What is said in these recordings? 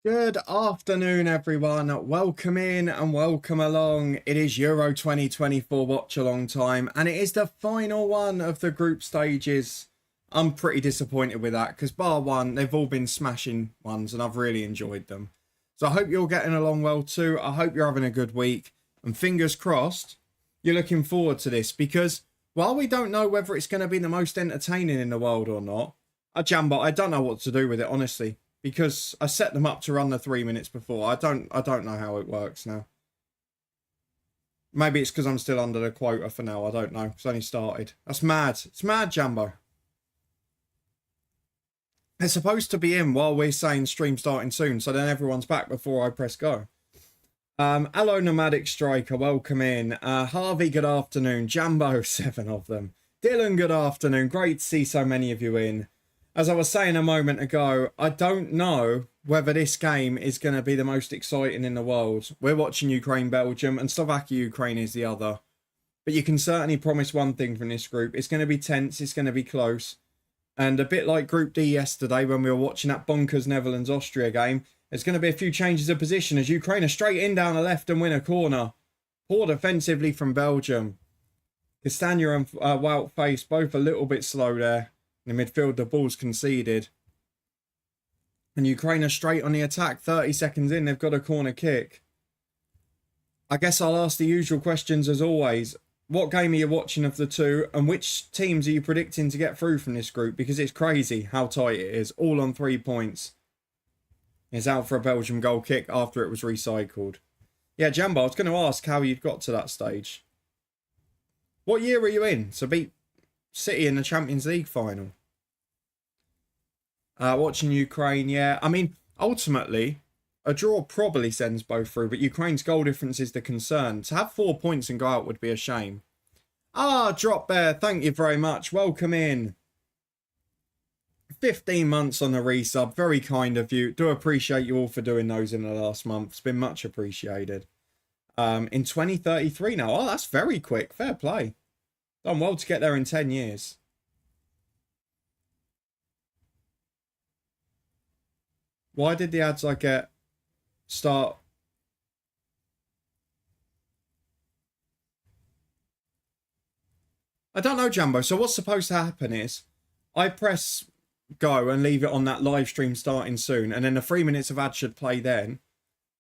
Good afternoon, everyone. Welcome in and welcome along. It is Euro 2024 watch along time, and it is the final one of the group stages. I'm pretty disappointed with that because, bar one, they've all been smashing ones, and I've really enjoyed them. So I hope you're getting along well too. I hope you're having a good week, and fingers crossed, you're looking forward to this because while we don't know whether it's going to be the most entertaining in the world or not, Jamba, I don't know what to do with it, honestly, because I set them up to run the 3 minutes before. I don't know how it works now. Maybe it's because I'm still under the quota for now. I don't know. It's only started. That's mad. It's mad, Jambo. They're supposed to be in while we're saying stream starting soon, so then everyone's back before I press go. Hello, Nomadic Striker. Welcome in. Harvey, good afternoon. Jambo, 7 of them. Dylan, good afternoon. Great to see so many of you in. As I was saying a moment ago, I don't know whether this game is going to be the most exciting in the world. We're watching Ukraine-Belgium, and Slovakia-Ukraine is the other. But you can certainly promise one thing from this group. It's going to be tense, it's going to be close. And a bit like Group D yesterday when we were watching that bonkers Netherlands-Austria game, there's going to be a few changes of position as Ukraine are straight in down the left and win a corner. Poor defensively from Belgium. Castagna and Wout Face both a little bit slow there. In the midfield, the ball's conceded. And Ukraine are straight on the attack. 30 seconds in, they've got a corner kick. I guess I'll ask the usual questions as always. What game are you watching of the two? And which teams are you predicting to get through from this group? Because it's crazy how tight it is. All on 3 points. It's out for a Belgium goal kick after it was recycled. Yeah, Jambo, I was going to ask how you'd got to that stage. What year were you in to beat City in the Champions League final? Watching Ukraine, yeah. I mean, ultimately, a draw probably sends both through, but Ukraine's goal difference is the concern. To have 4 points and go out would be a shame. Drop Bear, thank you very much. Welcome in. 15 months on the resub. Very kind of you. Do appreciate you all for doing those in the last month. It's been much appreciated. In 2033 now. Oh, that's very quick. Fair play. Done well to get there in 10 years. Why did the ads I get start? I don't know, Jambo. So what's supposed to happen is I press go and leave it on that live stream starting soon. And then the 3 minutes of ad should play then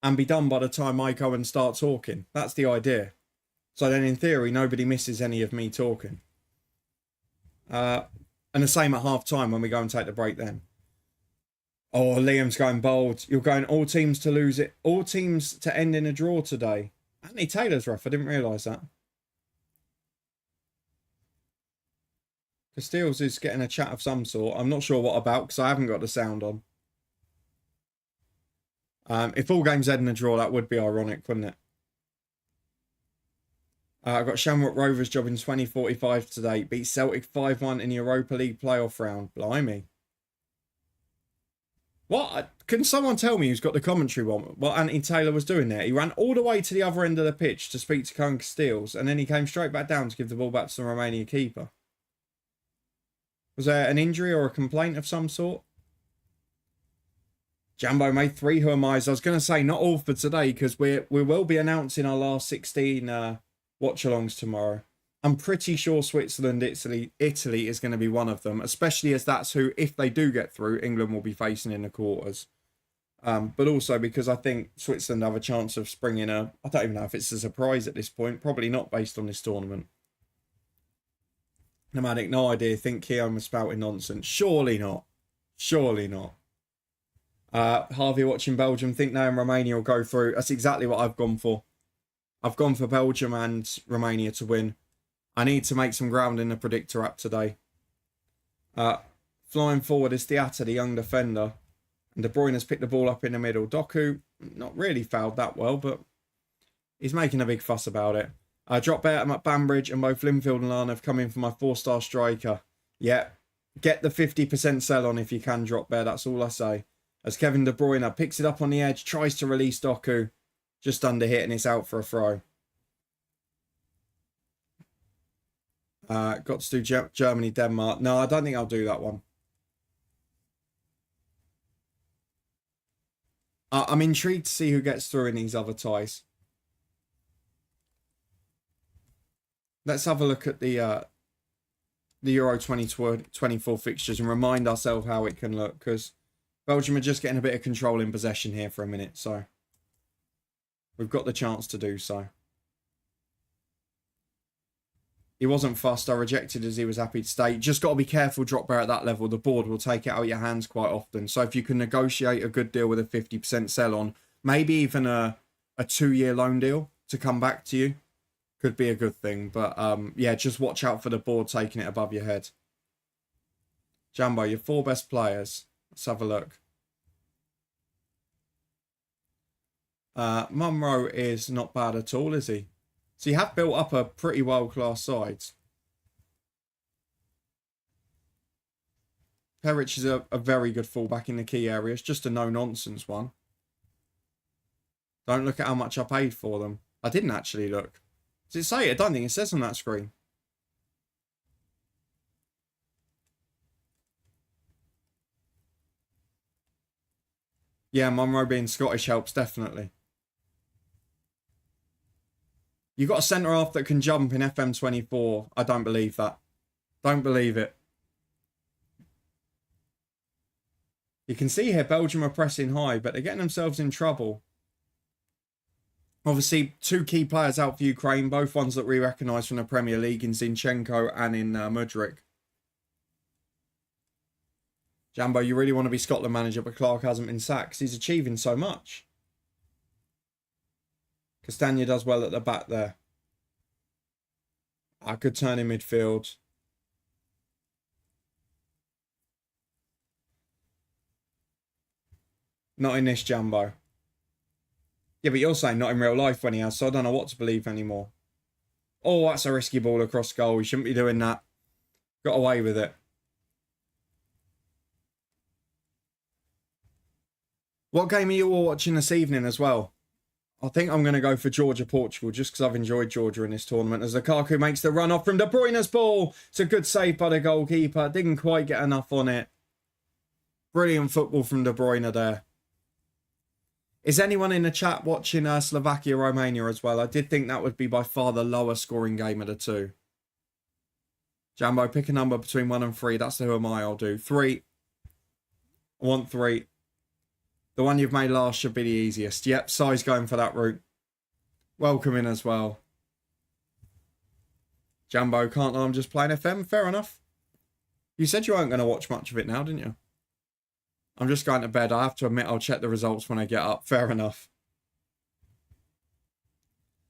and be done by the time I go and start talking. That's the idea. So then in theory, nobody misses any of me talking. And the same at half time when we go and take the break then. Oh, Liam's going bold. You're going all teams to lose it. All teams to end in a draw today. Anthony Taylor's rough. I didn't realise that. Castiles is getting a chat of some sort. I'm not sure what about because I haven't got the sound on. If all games end in a draw, that would be ironic, wouldn't it? I've got Shamrock Rovers job in 2045 today. Beat Celtic 5-1 in the Europa League playoff round. Blimey. What? Can someone tell me who's got the commentary on what Anthony Taylor was doing there? He ran all the way to the other end of the pitch to speak to Cohen Castiles, and then he came straight back down to give the ball back to the Romania keeper. Was there an injury or a complaint of some sort? Jambo made 3. Who am I? So I was going to say not all for today because we will be announcing our last 16 watch-alongs tomorrow. I'm pretty sure Switzerland, Italy is going to be one of them, especially as that's who, if they do get through, England will be facing in the quarters. But also because I think Switzerland have a chance of springing I don't even know if it's a surprise at this point. Probably not based on this tournament. Nomadic, no idea. Think Keown was spouting nonsense. Surely not. Surely not. Harvey watching Belgium. Think now and Romania will go through. That's exactly what I've gone for. I've gone for Belgium and Romania to win. I need to make some ground in the predictor app today. Flying forward is Diatta, the young defender. And De Bruyne has picked the ball up in the middle. Doku, not really fouled that well, but he's making a big fuss about it. Drop bet at Banbridge and both Linfield and Lana have come in for my 4-star striker. Yeah, get the 50% sell on if you can, drop bet. That's all I say. As Kevin De Bruyne picks it up on the edge, tries to release Doku. Just under hit and it's out for a throw. Got to do Germany, Denmark. No, I don't think I'll do that one. I'm intrigued to see who gets through in these other ties. Let's have a look at the Euro 2024 fixtures and remind ourselves how it can look, because Belgium are just getting a bit of control in possession here for a minute, so we've got the chance to do so. He wasn't fussed. I rejected as he was happy to stay. Just got to be careful, drop bear at that level. The board will take it out of your hands quite often. So if you can negotiate a good deal with a 50% sell on, maybe even a 2-year loan deal to come back to you, could be a good thing. But yeah, just watch out for the board taking it above your head. Jambo, your 4 best players. Let's have a look. Munro is not bad at all, is he? So you have built up a pretty world-class side. Perich is a very good fullback in the key areas. Just a no-nonsense one. Don't look at how much I paid for them. I didn't actually look. Does it say it? I don't think it says on that screen. Yeah, Munro being Scottish helps, definitely. You got a centre-half that can jump in FM24. I don't believe that. Don't believe it. You can see here Belgium are pressing high, but they're getting themselves in trouble. Obviously, 2 key players out for Ukraine, both ones that we recognise from the Premier League in Zinchenko and in Mudryk. Jambo, you really want to be Scotland manager, but Clark hasn't been sacked. He's achieving so much. Castagna does well at the back there. I could turn in midfield. Not in this, Jambo. Yeah, but you're saying not in real life when he has, so I don't know what to believe anymore. Oh, that's a risky ball across goal. We shouldn't be doing that. Got away with it. What game are you all watching this evening as well? I think I'm going to go for Georgia-Portugal just because I've enjoyed Georgia in this tournament. As Lukaku makes the run off from De Bruyne's ball. It's a good save by the goalkeeper. Didn't quite get enough on it. Brilliant football from De Bruyne there. Is anyone in the chat watching Slovakia-Romania as well? I did think that would be by far the lower scoring game of the 2. Jambo, pick a number between 1 and 3. That's the who am I I'll do. 3. I want 3. The one you've made last should be the easiest. Yep, Sai's going for that route. Welcome in as well. Jambo, can't lie, I'm just playing FM. Fair enough. You said you weren't going to watch much of it now, didn't you? I'm just going to bed. I have to admit I'll check the results when I get up. Fair enough.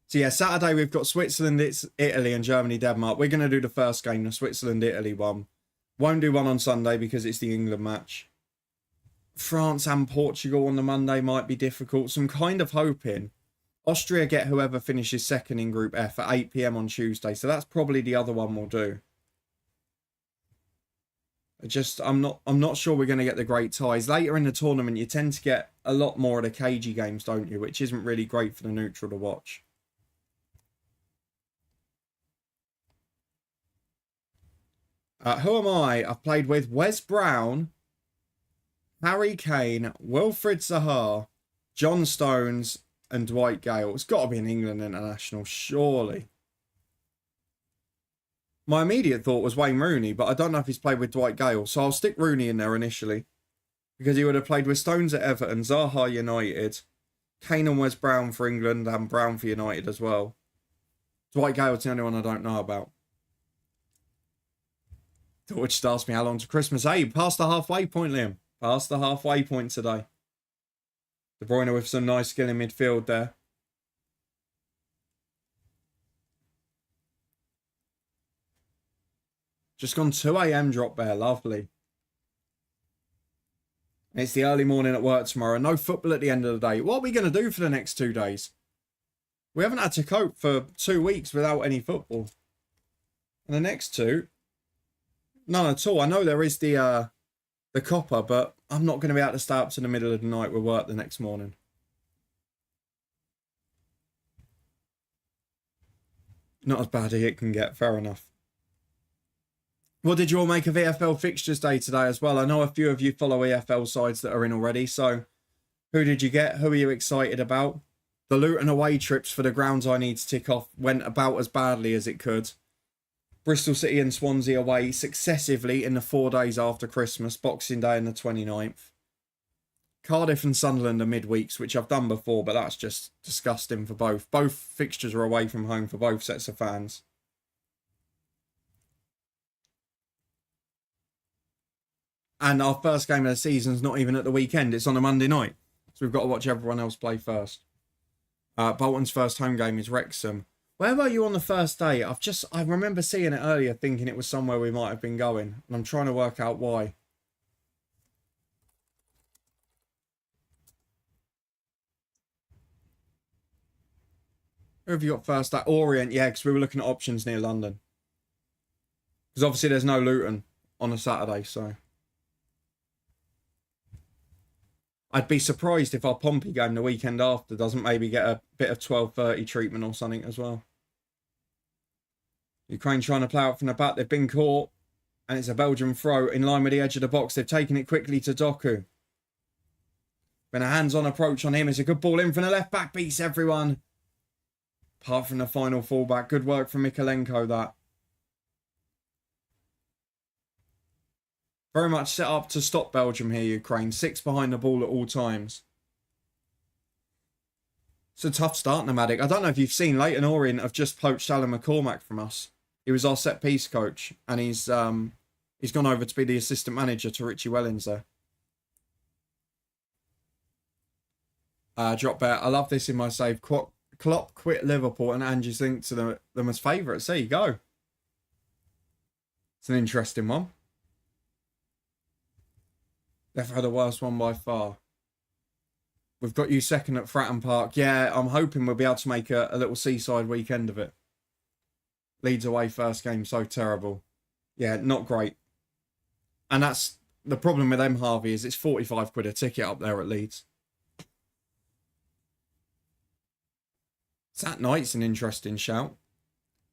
So yeah, Saturday we've got Switzerland, Italy and Germany, Denmark. We're going to do the first game, the Switzerland-Italy one. Won't do one on Sunday because it's the England match. France and Portugal on the Monday might be difficult. So I'm kind of hoping Austria get whoever finishes second in Group F at 8 PM on Tuesday. So that's probably the other one we'll do. I'm not sure we're going to get the great ties. Later in the tournament, you tend to get a lot more of the cagey games, don't you? Which isn't really great for the neutral to watch. Who am I? I've played with Wes Brown, Harry Kane, Wilfried Zaha, John Stones, and Dwight Gale. It's got to be an England international, surely. My immediate thought was Wayne Rooney, but I don't know if he's played with Dwight Gale, so I'll stick Rooney in there initially. Because he would have played with Stones at Everton, Zaha United, Kane and Wes Brown for England, and Brown for United as well. Dwight Gale's the only one I don't know about. Which just asked me how long to Christmas. Hey, past the halfway point, Liam. Past the halfway point today. De Bruyne with some nice skill in midfield there. Just gone 2 AM drop there. Lovely. It's the early morning at work tomorrow. No football at the end of the day. What are we going to do for the next 2 days? We haven't had to cope for 2 weeks without any football. And the next 2... none at all. I know there is the copper, but I'm not going to be able to stay up to the middle of the night with work the next morning. Not as bad as it can get, fair enough. What did you all make of EFL fixtures day today as well? I know a few of you follow EFL sides that are in already, so Who did you get? Who are you excited about? The Luton away trips for the grounds I need to tick off went about as badly as it could. Bristol City and Swansea away successively in the 4 days after Christmas, Boxing Day and the 29th. Cardiff and Sunderland are midweeks, which I've done before, but that's just disgusting for both. Both fixtures are away from home for both sets of fans. And our first game of the season's not even at the weekend. It's on a Monday night. So we've got to watch everyone else play first. Bolton's first home game is Wrexham. Where were you on the first day? I remember seeing it earlier, thinking it was somewhere we might have been going. And I'm trying to work out why. Who have you got first day? Orient, yeah, because we were looking at options near London. Because obviously there's no Luton on a Saturday, so... I'd be surprised if our Pompey game the weekend after doesn't maybe get a bit of 12:30 treatment or something as well. Ukraine trying to play out from the back. They've been caught. And it's a Belgian throw in line with the edge of the box. They've taken it quickly to Doku. Been a hands-on approach on him. It's a good ball in from the left back. Beats everyone. Apart from the final fullback. Good work from Mikolenko, that. Very much set up to stop Belgium here, Ukraine. 6 behind the ball at all times. It's a tough start, Nomadic. I don't know if you've seen, Leighton Orient have just poached Alan McCormack from us. He was our set-piece coach, and he's gone over to be the assistant manager to Richie Wellens there. Drop bet. I love this in my save. Klopp quit Liverpool, and Angie's linked to them as favourites. There you go. It's an interesting one. They've had the worst one by far. We've got you second at Fratton Park. Yeah, I'm hoping we'll be able to make a little seaside weekend of it. Leeds away first game, so terrible. Yeah, not great. And that's the problem with them, Harvey, is it's 45 quid a ticket up there at Leeds. That night's an interesting shout.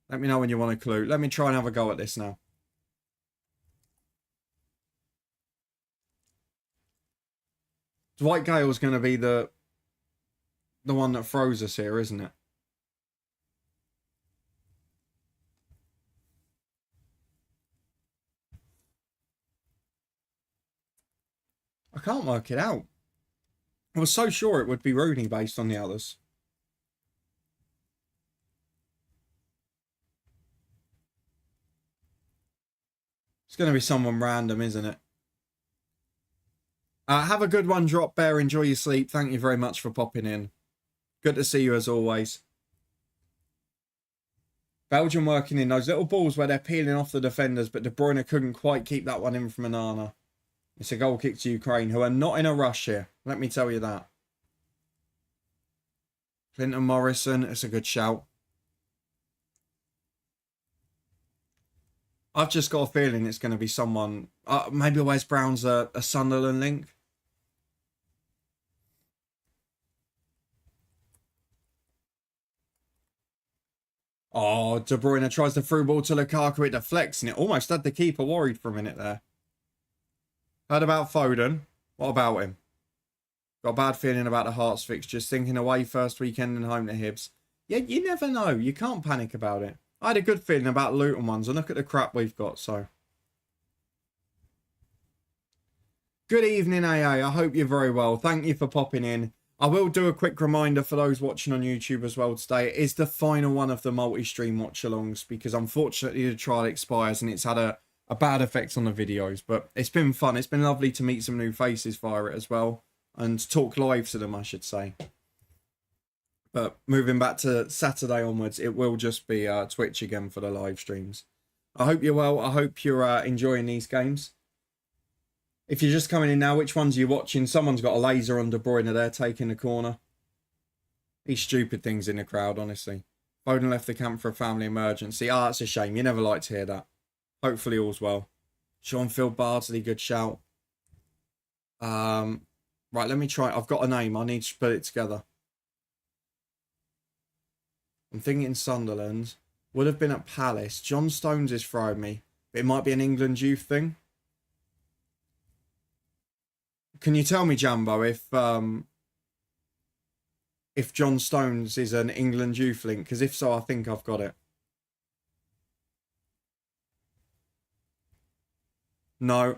Let me know when you want a clue. Let me try and have a go at this now. Dwight Gale's going to be the one that throws us here, isn't it? I can't work it out. I was so sure it would be Rooney based on the others. It's going to be someone random, isn't it? Have a good one, Drop Bear. Enjoy your sleep. Thank you very much for popping in. Good to see you as always. Belgium working in those little balls where they're peeling off the defenders, but De Bruyne couldn't quite keep that one in from Anana. It's a goal kick to Ukraine, who are not in a rush here. Let me tell you that. Clinton Morrison, it's a good shout. I've just got a feeling it's going to be someone... maybe Wes Brown's a Sunderland link. Oh, De Bruyne tries the through ball to Lukaku. It deflects and it almost had the keeper worried for a minute there. Heard about Foden. What about him? Got a bad feeling about the Hearts fixtures. Thinking away first weekend and home to Hibs. Yeah, you never know. You can't panic about it. I had a good feeling about Luton ones. And look at the crap we've got, so. Good evening, AA. I hope you're very well. Thank you for popping in. I will do a quick reminder for those watching on YouTube as well today. It is the final one of the multi-stream watch-alongs because unfortunately the trial expires and it's had a bad effect on the videos. But it's been fun. It's been lovely to meet some new faces via it as well and talk live to them, I should say. But moving back to Saturday onwards, it will just be Twitch again for the live streams. I hope you're well. I hope you're enjoying these games. If you're just coming in now, which ones are you watching? Someone's got a laser on De Bruyne there, taking the corner. These stupid things in the crowd, honestly. Foden left the camp for a family emergency. Ah, that's a shame. You never like to hear that. Hopefully all's well. Sean Phil Bardsley, good shout. Right, let me try. I've got a name. I need to put it together. I'm thinking Sunderland. Would have been at Palace. John Stones is throwing me. But it might be an England youth thing. Can you tell me, Jambo, if if John Stones is an England youth link, because if so, I think I've got it. No.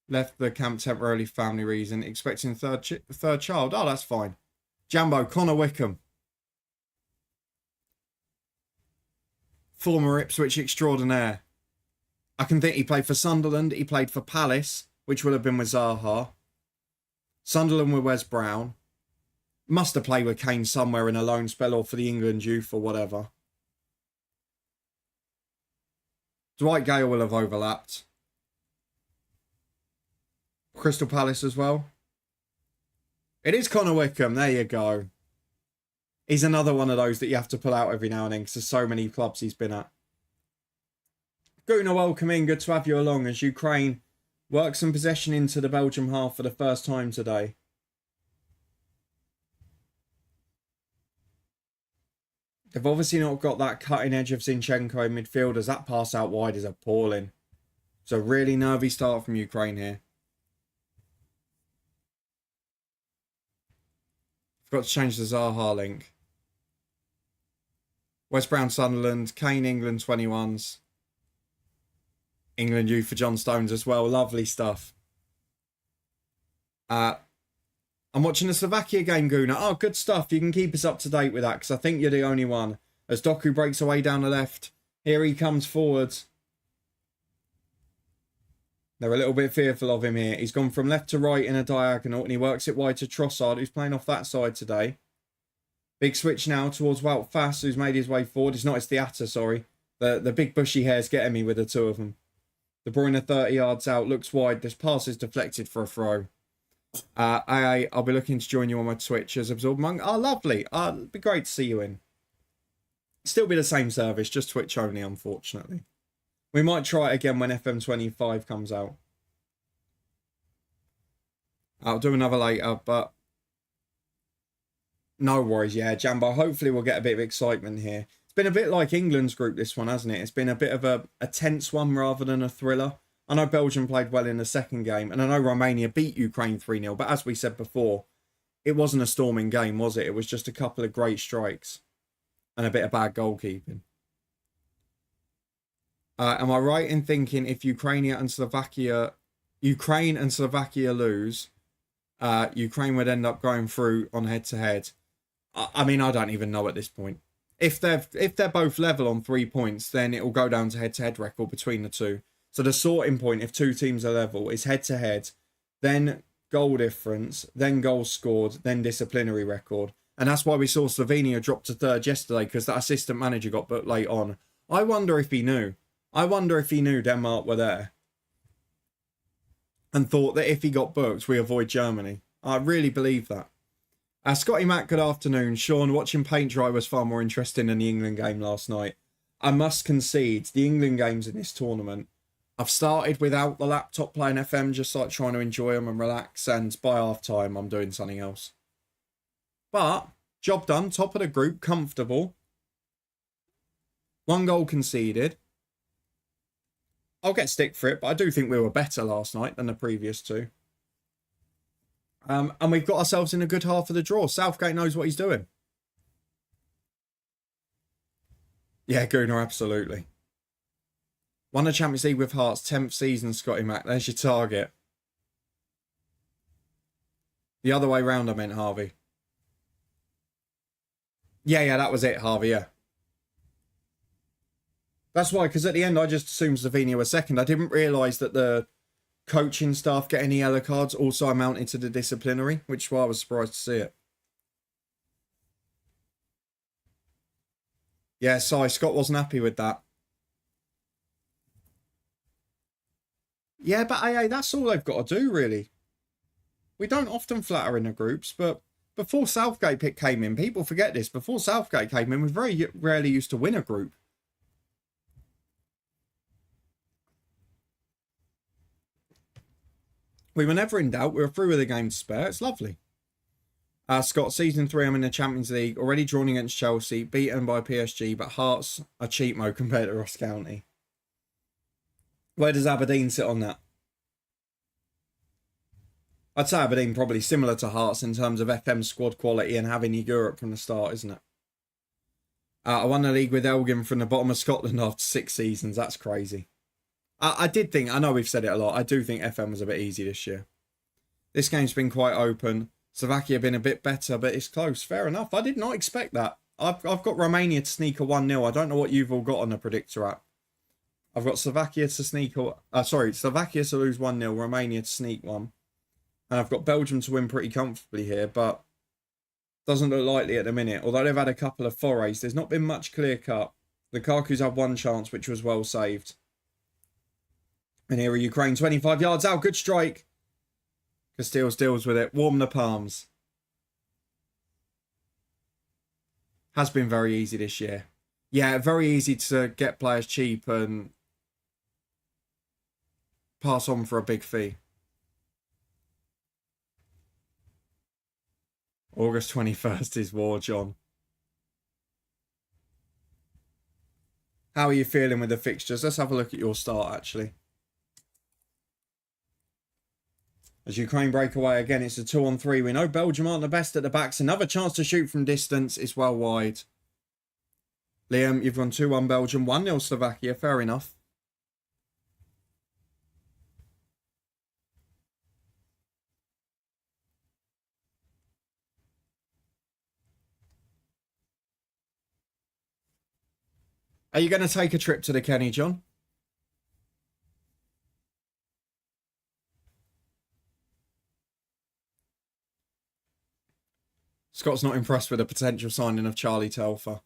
Left the camp temporarily for family reason. Expecting third child. Oh, that's fine. Jambo, Connor Wickham. Former Ipswich extraordinaire. I can think he played for Sunderland. He played for Palace, which would have been with Zaha. Sunderland with Wes Brown. Must have played with Kane somewhere in a loan spell or for the England youth or whatever. Dwight Gale will have overlapped. Crystal Palace as well. It is Connor Wickham. There you go. He's another one of those that you have to pull out every now and then because there's so many clubs he's been at. Guna, welcome in. Good to have you along as Ukraine works some possession into the Belgium half for the first time today. They've obviously not got that cutting edge of Zinchenko in midfielders. That pass out wide is appalling. It's a really nervy start from Ukraine here. Forgot to change the Zaha link. West Brown Sunderland, Kane England 21s. England youth for John Stones as well. Lovely stuff. I'm watching the Slovakia game, Guna. Oh, good stuff. You can keep us up to date with that because I think you're the only one. As Doku breaks away down the left. Here he comes forwards. They're a little bit fearful of him here. He's gone from left to right in a diagonal and he works it wide to Trossard, who's playing off that side today. Big switch now towards Wout Fass, who's made his way forward. It's the Atta, sorry. The big bushy hair's getting me with the two of them. De Bruyne 30 yards out, looks wide. This pass is deflected for a throw. I'll be looking to join you on my Twitch as Absorb Monk. Oh, lovely. It'd be great to see you in. Still be the same service, just Twitch only, unfortunately. We might try it again when FM25 comes out. I'll do another later, but no worries. Yeah, Jambo, hopefully we'll get a bit of excitement here. It's been a bit like England's group, this one, hasn't it? It's been a bit of a tense one rather than a thriller. I know Belgium played well in the second game, and I know Romania beat Ukraine 3-0, but as we said before, it wasn't a storming game, was it? It was just a couple of great strikes and a bit of bad goalkeeping. Am I right in thinking if Ukraine and Slovakia lose, Ukraine would end up going through on head-to-head? I mean, I don't even know at this point. If they're both level on 3 points, then it will go down to head-to-head record between the two. So the sorting point, if two teams are level, is head-to-head, then goal difference, then goals scored, then disciplinary record. And that's why we saw Slovenia drop to third yesterday, because that assistant manager got booked late on. I wonder if he knew. I wonder if he knew Denmark were there and thought that if he got booked, we avoid Germany. I really believe that. Scotty Mac, good afternoon. Sean, watching paint dry was far more interesting than the England game last night. I must concede, the England games in this tournament, I've started without the laptop playing FM, just like trying to enjoy them and relax, and by half time I'm doing something else. But, job done, top of the group, comfortable. 1 goal conceded. I'll get stick for it, but I do think we were better last night than the previous two. And we've got ourselves in a good half of the draw. Southgate knows what he's doing. Yeah, Gunnar, absolutely. Won the Champions League with Hearts, 10th season, Scotty Mac. There's your target. The other way round, I meant, Harvey. Yeah, that was it, Harvey, yeah. That's why, because at the end I just assumed Slovenia was second. I didn't realise that the coaching staff getting the yellow cards also amounted to the disciplinary, which is why I was surprised to see it. Yeah, sorry, Scott wasn't happy with that. Yeah, but AA, that's all they've got to do, really. We don't often flatter in the groups, but before Southgate came in, people forget this, before Southgate came in, we very rarely used to win a group. We were never in doubt. We were through with a game to spare. It's lovely. Scott, season 3, I'm in the Champions League. Already drawn against Chelsea. Beaten by PSG. But Hearts are cheat mode compared to Ross County. Where does Aberdeen sit on that? I'd say Aberdeen probably similar to Hearts in terms of FM squad quality and having Europe from the start, isn't it? I won the league with Elgin from the bottom of Scotland after 6 seasons. That's crazy. I did think, I know we've said it a lot, I do think FM was a bit easy this year. This game's been quite open. Slovakia been a bit better, but it's close. Fair enough. I did not expect that. I've got Romania to sneak a 1-0. I don't know what you've all got on the predictor app. I've got Slovakia to sneak Slovakia to lose 1-0, Romania to sneak one. And I've got Belgium to win pretty comfortably here, but doesn't look likely at the minute. Although they've had a couple of forays, there's not been much clear cut. Lukaku's had one chance, which was well saved. And here are Ukraine, 25 yards out. Good strike. Casteels deals with it. Warm the palms. Has been very easy this year. Yeah, very easy to get players cheap and pass on for a big fee. August 21st is war, John. How are you feeling with the fixtures? Let's have a look at your start, actually. As Ukraine break away again, it's a 2-on-3. We know Belgium aren't the best at the backs. Another chance to shoot from distance. It's well wide. Liam, you've gone 2-1 Belgium, 1-0 Slovakia. Fair enough. Are you going to take a trip to the Kenny, John? Scott's not impressed with the potential signing of Charlie Telfer.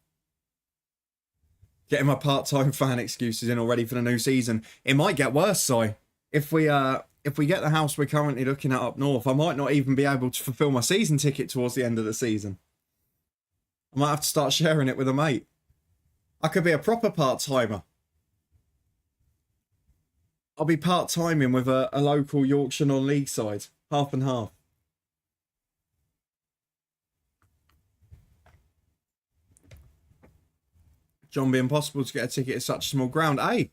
Getting my part-time fan excuses in already for the new season. It might get worse, Si. If we get the house we're currently looking at up north, I might not even be able to fulfill my season ticket towards the end of the season. I might have to start sharing it with a mate. I could be a proper part-timer. I'll be part-timing with a local Yorkshire non-league side. Half and half. John, be impossible to get a ticket at such a small ground. Hey,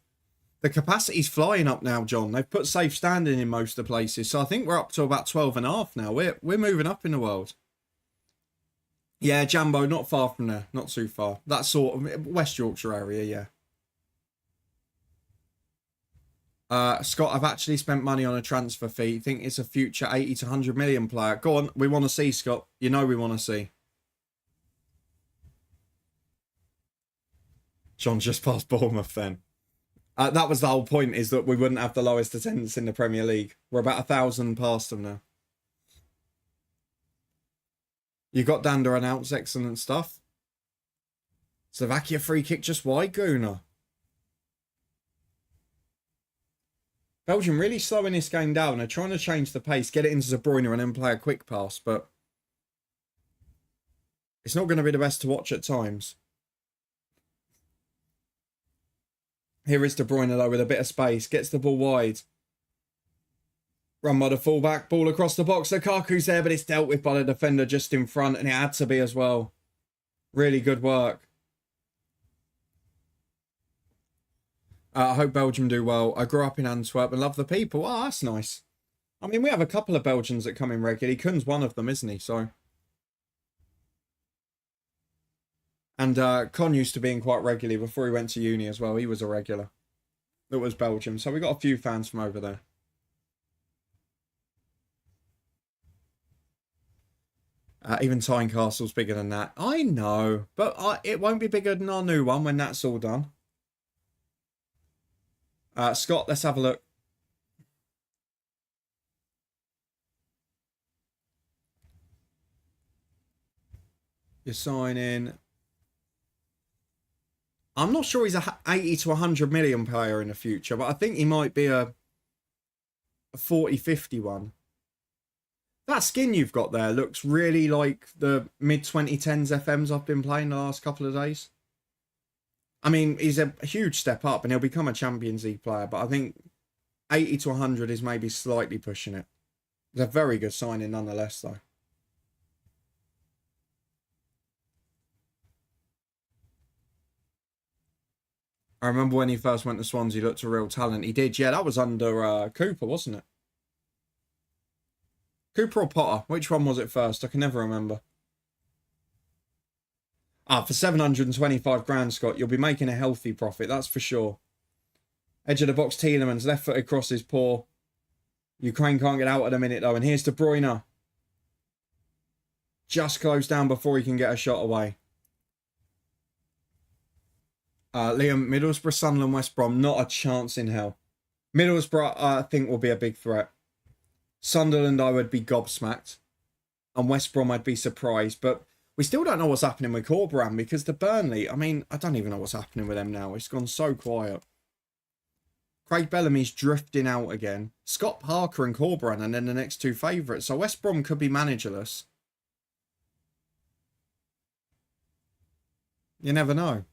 the capacity's flying up now, John. They've put safe standing in most of the places. So I think we're up to about 12.5 now. We're moving up in the world. Yeah, Jambo, not far from there. Not too far. That sort of West Yorkshire area, yeah. Scott, I've actually spent money on a transfer fee. Think it's a future 80 to 100 million player. Go on. We want to see, Scott. You know we want to see. John just passed Bournemouth then. That was the whole point, is that we wouldn't have the lowest attendance in the Premier League. We're about 1,000 past them now. You got Dander announced, excellent stuff. Slovakia free kick just wide, Guna. Belgium really slowing this game down. They're trying to change the pace, get it into De Bruyne and then play a quick pass, but it's not going to be the best to watch at times. Here is De Bruyne though with a bit of space. Gets the ball wide. Run by the fullback. Ball across the box. Lukaku's there, but it's dealt with by the defender just in front, and it had to be as well. Really good work. I hope Belgium do well. I grew up in Antwerp and love the people. Oh, that's nice. I mean, we have a couple of Belgians that come in regularly. Kun's one of them, isn't he? So. And Con used to be in quite regularly before he went to uni as well. He was a regular. That was Belgium. So we got a few fans from over there. Even Tynecastle's bigger than that. I know. But it won't be bigger than our new one when that's all done. Scott, let's have a look. You're signing. I'm not sure he's a 80 to 100 million player in the future, but I think he might be a 40, 50 one. That skin you've got there looks really like the mid-2010s FMs I've been playing the last couple of days. I mean, he's a huge step up and he'll become a Champions League player, but I think 80 to 100 is maybe slightly pushing it. It's a very good signing nonetheless, though. I remember when he first went to Swansea, he looked a real talent. He did, yeah, that was under Cooper, wasn't it? Cooper or Potter? Which one was it first? I can never remember. For 725 grand, Scott, you'll be making a healthy profit, that's for sure. Edge of the box, Tielemans, left-footed crosses, poor. Ukraine can't get out at the minute, though. And here's De Bruyne. Just closed down before he can get a shot away. Liam, Middlesbrough, Sunderland, West Brom, not a chance in hell. Middlesbrough, I think, will be a big threat. Sunderland, I would be gobsmacked. And West Brom, I'd be surprised. But we still don't know what's happening with Corberan, because the Burnley, I mean, I don't even know what's happening with them now. It's gone so quiet. Craig Bellamy's drifting out again. Scott Parker and Corberan, and then the next two favourites. So West Brom could be managerless. You never know.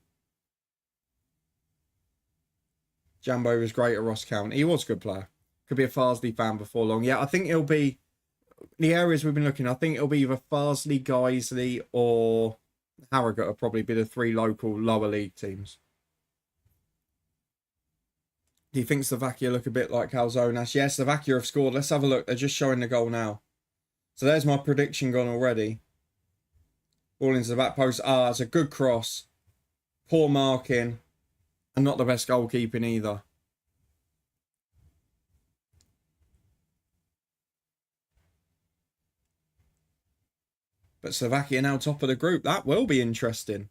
Jambo was great at Ross County. He was a good player. Could be a Farsley fan before long. Yeah, I think it'll be... The areas we've been looking, I think it'll be either Farsley, Guiseley, or Harrogate will probably be the three local lower league teams. Do you think Slovakia look a bit like Calzonas? Yes, Slovakia have scored. Let's have a look. They're just showing the goal now. So there's my prediction gone already. Ball into the back post. It's a good cross. Poor marking. And not the best goalkeeping either. But Slovakia now top of the group. That will be interesting.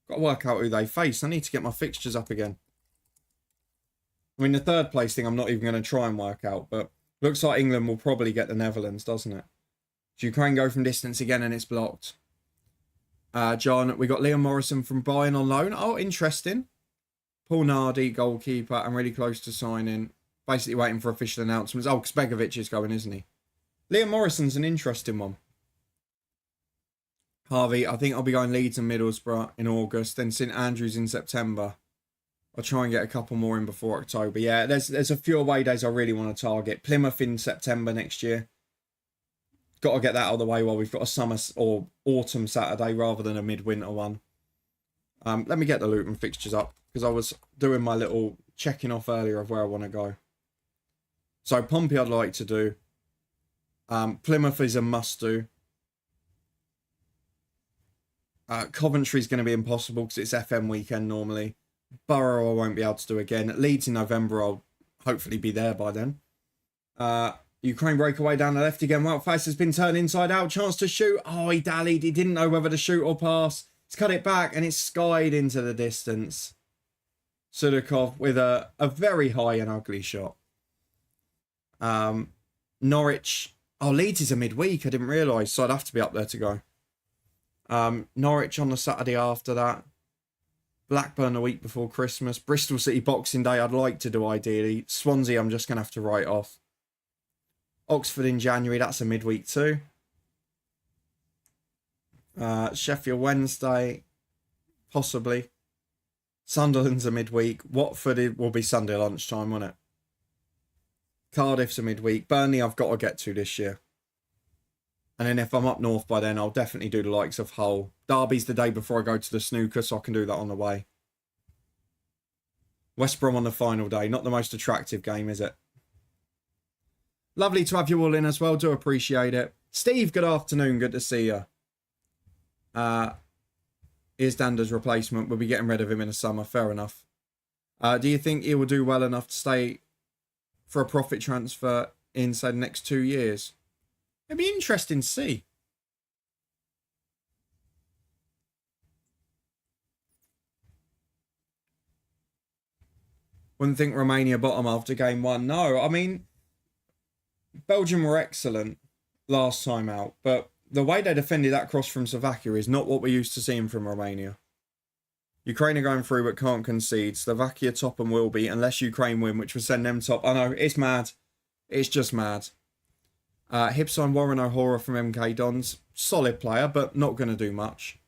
Got to work out who they face. I need to get my fixtures up again. I mean, the third place thing I'm not even going to try and work out. But looks like England will probably get the Netherlands, doesn't it? Does Ukraine go from distance again and it's blocked? John, we got Liam Morrison from Bayern on loan. Oh, interesting. Paul Nardi, goalkeeper, and really close to signing. Basically waiting for official announcements. Oh, Spegovic is going, isn't he? Liam Morrison's an interesting one. Harvey, I think I'll be going Leeds and Middlesbrough in August, then St Andrews in September. I'll try and get a couple more in before October. Yeah, there's a few away days I really want to target. Plymouth in September next year. Got to get that out of the way while we've got a summer or autumn Saturday rather than a midwinter one. Let me get the Luton fixtures up because I was doing my little checking off earlier of where I want to go. So Pompey I'd like to do. Plymouth is a must do. Coventry's going to be impossible because it's FM weekend normally. Borough I won't be able to do again. Leeds in November I'll hopefully be there by then. Ukraine breakaway down the left again. Wout Faes has been turned inside out. Chance to shoot. Oh, he dallied. He didn't know whether to shoot or pass. He's cut it back and it's skied into the distance. Sudakov with a very high and ugly shot. Norwich. Oh, Leeds is a midweek. I didn't realise. So I'd have to be up there to go. Norwich on the Saturday after that. Blackburn the week before Christmas. Bristol City Boxing Day I'd like to do ideally. Swansea I'm just going to have to write off. Oxford in January, that's a midweek too. Sheffield Wednesday, possibly. Sunderland's a midweek. Watford will be Sunday lunchtime, won't it? Cardiff's a midweek. Burnley I've got to get to this year. And then if I'm up north by then, I'll definitely do the likes of Hull. Derby's the day before I go to the snooker, so I can do that on the way. West Brom on the final day. Not the most attractive game, is it? Lovely to have you all in as well. Do appreciate it. Steve, good afternoon. Good to see you. Here's Dander's replacement. We'll be getting rid of him in the summer. Fair enough. Do you think he will do well enough to stay for a profit transfer in, say, the next 2 years? It'd be interesting to see. Wouldn't think Romania bottom after game one. No, I mean... Belgium were excellent last time out, but the way they defended that cross from Slovakia is not what we're used to seeing from Romania. Ukraine are going through but can't concede. Slovakia top and will be, unless Ukraine win, which would send them top. I know, it's mad. It's just mad. Hipson Warren O'Hara from MK Dons. Solid player, but not going to do much.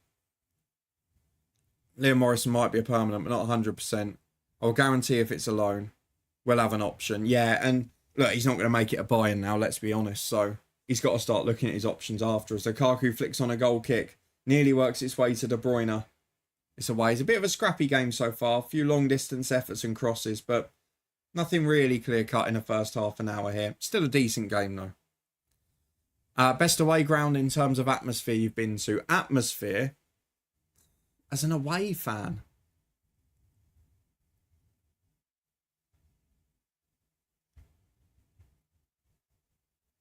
Liam Morrison might be a permanent, but not 100%. I'll guarantee if it's a loan, we'll have an option. Yeah, and... Look, he's not going to make it a buy-in now, let's be honest. So he's got to start looking at his options after. So Lukaku flicks on a goal kick. Nearly works its way to De Bruyne. It's away. It's a bit of a scrappy game so far. A few long-distance efforts and crosses. But Nothing really clear cut in the first half an hour here. Still a decent game though. Best away ground in terms of atmosphere you've been to. Atmosphere as an away fan.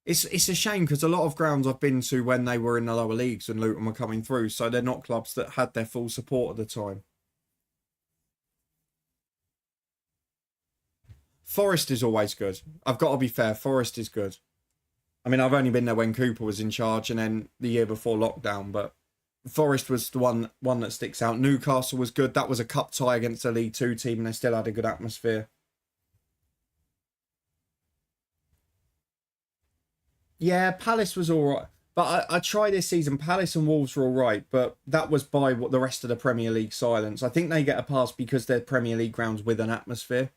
It's a shame because a lot of grounds I've been to when they were in the lower leagues and Luton were coming through, so they're not clubs that had their full support at the time. Forest is always good. I've got to be fair, Forest is good. I mean, I've only been there when Cooper was in charge and then the year before lockdown, but Forest was the one that sticks out. Newcastle was good. That was a cup tie against a League Two team and they still had a good atmosphere. Yeah, Palace was all right. But I tried this season. Palace and Wolves were all right, but that was by what the rest of the Premier League silence. I think they get a pass because they're Premier League grounds with an atmosphere,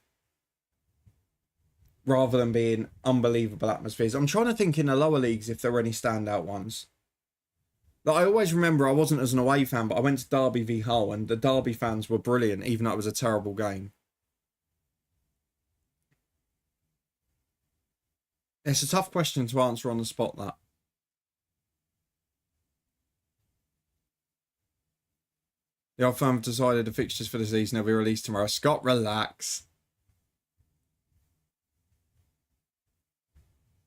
rather than being unbelievable atmospheres. I'm trying to think in the lower leagues if there were any standout ones. Like, I always remember I wasn't as an away fan, but I went to Derby v Hull, and the Derby fans were brilliant, even though it was a terrible game. It's a tough question to answer on the spot, that. The old firm have decided the fixtures for the season will be released tomorrow. Scott, relax.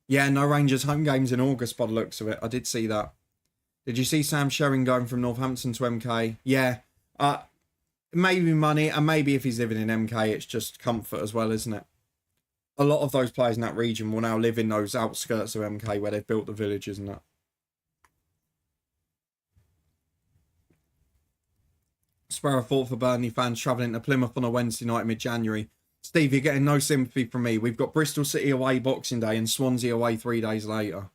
Yeah, no Rangers home games in August by the looks of it. I did see that. Did you see Sam Sherring going from Northampton to MK? Yeah. Maybe money, and maybe if he's living in MK, it's just comfort as well, isn't it? A lot of those players in that region will now live in those outskirts of MK where they've built the villages and that. Spare a thought for Burnley fans travelling to Plymouth on a Wednesday night mid-January. Steve, you're getting no sympathy from me. We've got Bristol City away Boxing Day and Swansea away 3 days later.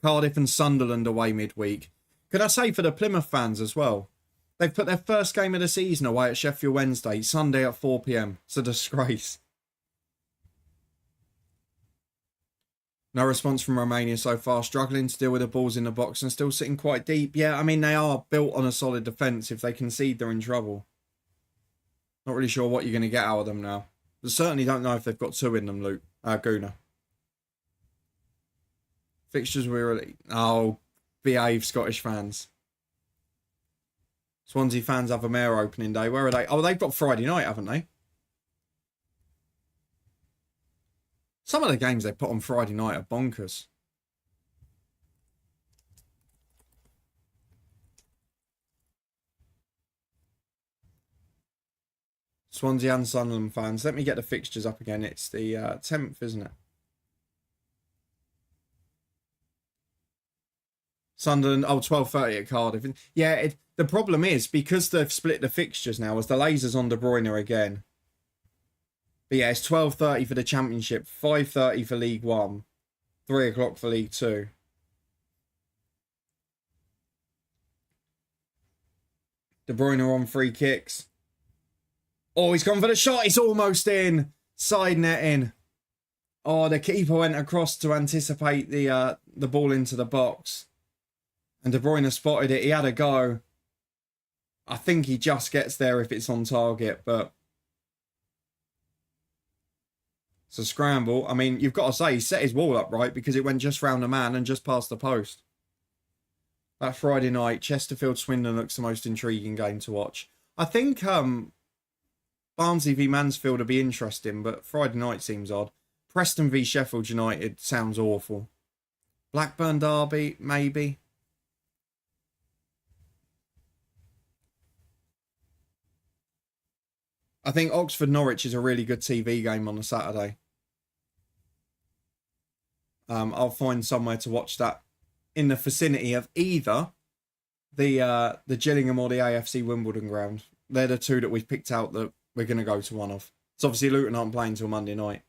Cardiff and Sunderland away midweek. Could I say for the Plymouth fans as well? They've put their first game of the season away at Sheffield Wednesday, Sunday at 4 p.m. It's a disgrace. No response from Romania so far. Struggling to deal with the balls in the box and still sitting quite deep. Yeah, I mean, they are built on a solid defence. If they concede, they're in trouble. Not really sure what you're going to get out of them now. But certainly don't know if they've got two in them, Luke. Guna. Fixtures were really... Oh, behave, Scottish fans. Swansea fans have a Mare opening day. Where are they? Oh, they've got Friday night, haven't they? Some of the games they put on Friday night are bonkers. Swansea and Sunderland fans. Let me get the fixtures up again. It's the 10th, isn't it? Sunderland, 12:30 at Cardiff. Yeah, the problem is, because they've split the fixtures now, as the lasers on De Bruyne again. But yeah, it's 12:30 for the Championship, 5:30 for League One, 3 o'clock for League Two. De Bruyne on free kicks. Oh, he's gone for the shot. It's almost in. Side netting. Oh, the keeper went across to anticipate the ball into the box. And De Bruyne spotted it. He had a go. I think he just gets there if it's on target, but it's a scramble. I mean, you've got to say, he set his wall up right because it went just round the man and just past the post. That Friday night, Chesterfield-Swindon looks the most intriguing game to watch. I think Barnsley v Mansfield will be interesting, but Friday night seems odd. Preston v Sheffield United sounds awful. Blackburn Derby, maybe. I think Oxford-Norwich is a really good TV game on a Saturday. I'll find somewhere to watch that in the vicinity of either the Gillingham or the AFC Wimbledon ground. They're the two that we've picked out that we're going to go to one of. It's obviously Luton aren't playing till Monday night.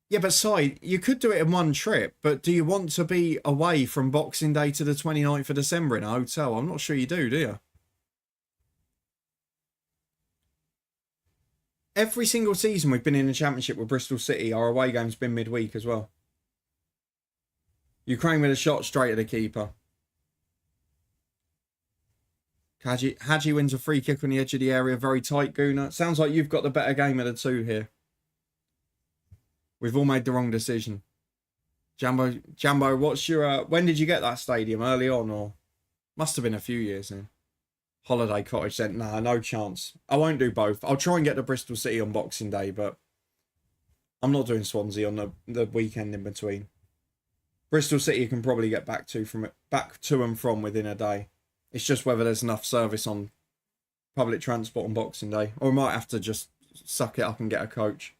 Yeah, but Si, you could do it in one trip, but do you want to be away from Boxing Day to the 29th of December in a hotel? I'm not sure you do you? Every single season we've been in the Championship with Bristol City, our away game's been midweek as well. Ukraine with a shot straight at the keeper. Hadji wins a free kick on the edge of the area. Very tight, Guna. Sounds like you've got the better game of the two here. We've all made the wrong decision. Jambo, what's your... when did you get that stadium? Early on, or... Must have been a few years in. Holiday Cottage then. Nah, no chance. I won't do both. I'll try and get to Bristol City on Boxing Day, but... I'm not doing Swansea on the weekend in between. Bristol City you can probably get back to and from within a day. It's just whether there's enough service on public transport on Boxing Day. Or I might have to just suck it up and get a coach.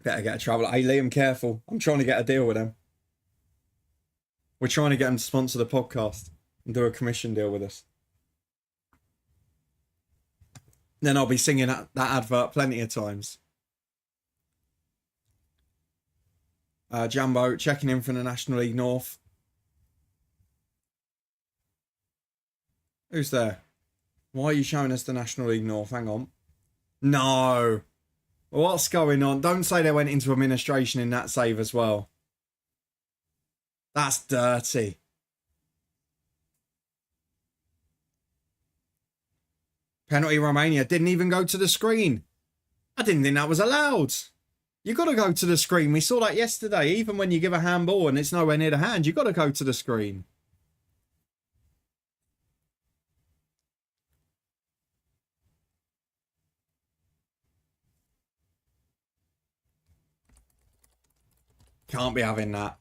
Better get a travel. Hey, Liam, careful. I'm trying to get a deal with them. We're trying to get them to sponsor the podcast and do a commission deal with us. Then I'll be singing that advert plenty of times. Jambo checking in from the National League North. Who's there? Why are you showing us the National League North? Hang on. No. What's going on? Don't say they went into administration in that save as well. That's dirty. Penalty Romania didn't even go to the screen. I didn't think that was allowed. You got to go to the screen. We saw that yesterday. Even when you give a handball and it's nowhere near the hand, you got to go to the screen. Can't be having that.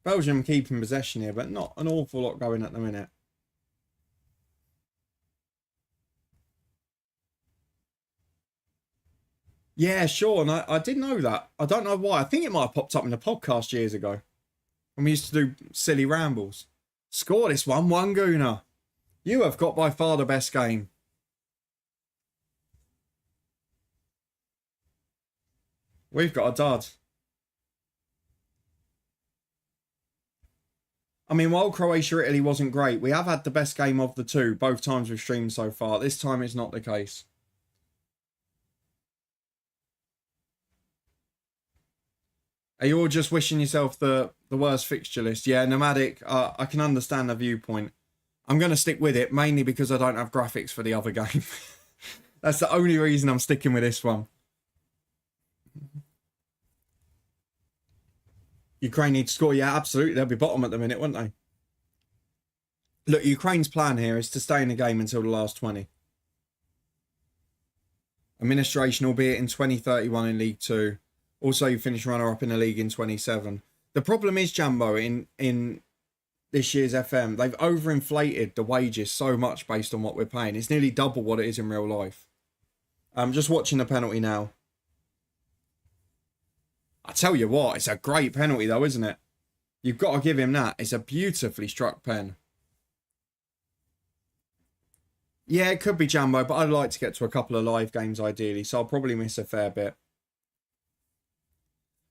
Belgium keeping possession here, but not an awful lot going at the minute. Yeah, sure. And I did know that. I don't know why. I think it might have popped up in the podcast years ago. When we used to do silly rambles. Score this 1-1, Guna. You have got by far the best game. We've got a dud. I mean, while Croatia-Italy wasn't great, we have had the best game of the two, both times we've streamed so far. This time it's not the case. Are you all just wishing yourself the worst fixture list? Yeah, Nomadic, I can understand the viewpoint. I'm going to stick with it, mainly because I don't have graphics for the other game. That's the only reason I'm sticking with this one. Ukraine need to score. Yeah, absolutely. They'll be bottom at the minute, won't they? Look, Ukraine's plan here is to stay in the game until the last 20. Administration, albeit in 2031 in League 2. Also, you finish runner-up in the league in 27. The problem is, Jambo, in this year's FM, they've overinflated the wages so much based on what we're paying. It's nearly double what it is in real life. I'm just watching the penalty now. I tell you what, it's a great penalty though, isn't it? You've got to give him that. It's a beautifully struck pen. Yeah, it could be Jambo, but I'd like to get to a couple of live games ideally, so I'll probably miss a fair bit.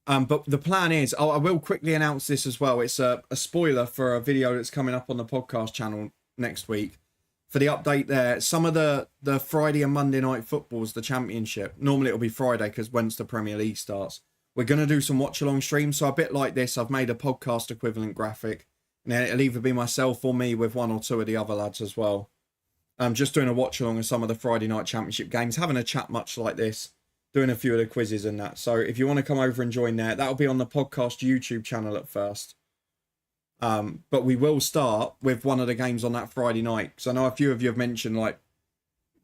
But the plan is, I will quickly announce this as well. It's a spoiler for a video that's coming up on the podcast channel next week. For the update there, some of the Friday and Monday night footballs, the championship. Normally it'll be Friday because once the Premier League starts. We're going to do some watch-along streams. So a bit like this, I've made a podcast equivalent graphic. And then it'll either be myself or me with one or two of the other lads as well. Just doing a watch-along of some of the Friday night championship games. Having a chat much like this. Doing a few of the quizzes and that. So if you want to come over and join there, that'll be on the podcast YouTube channel at first. But we will start with one of the games on that Friday night. Because I know a few of you have mentioned, like,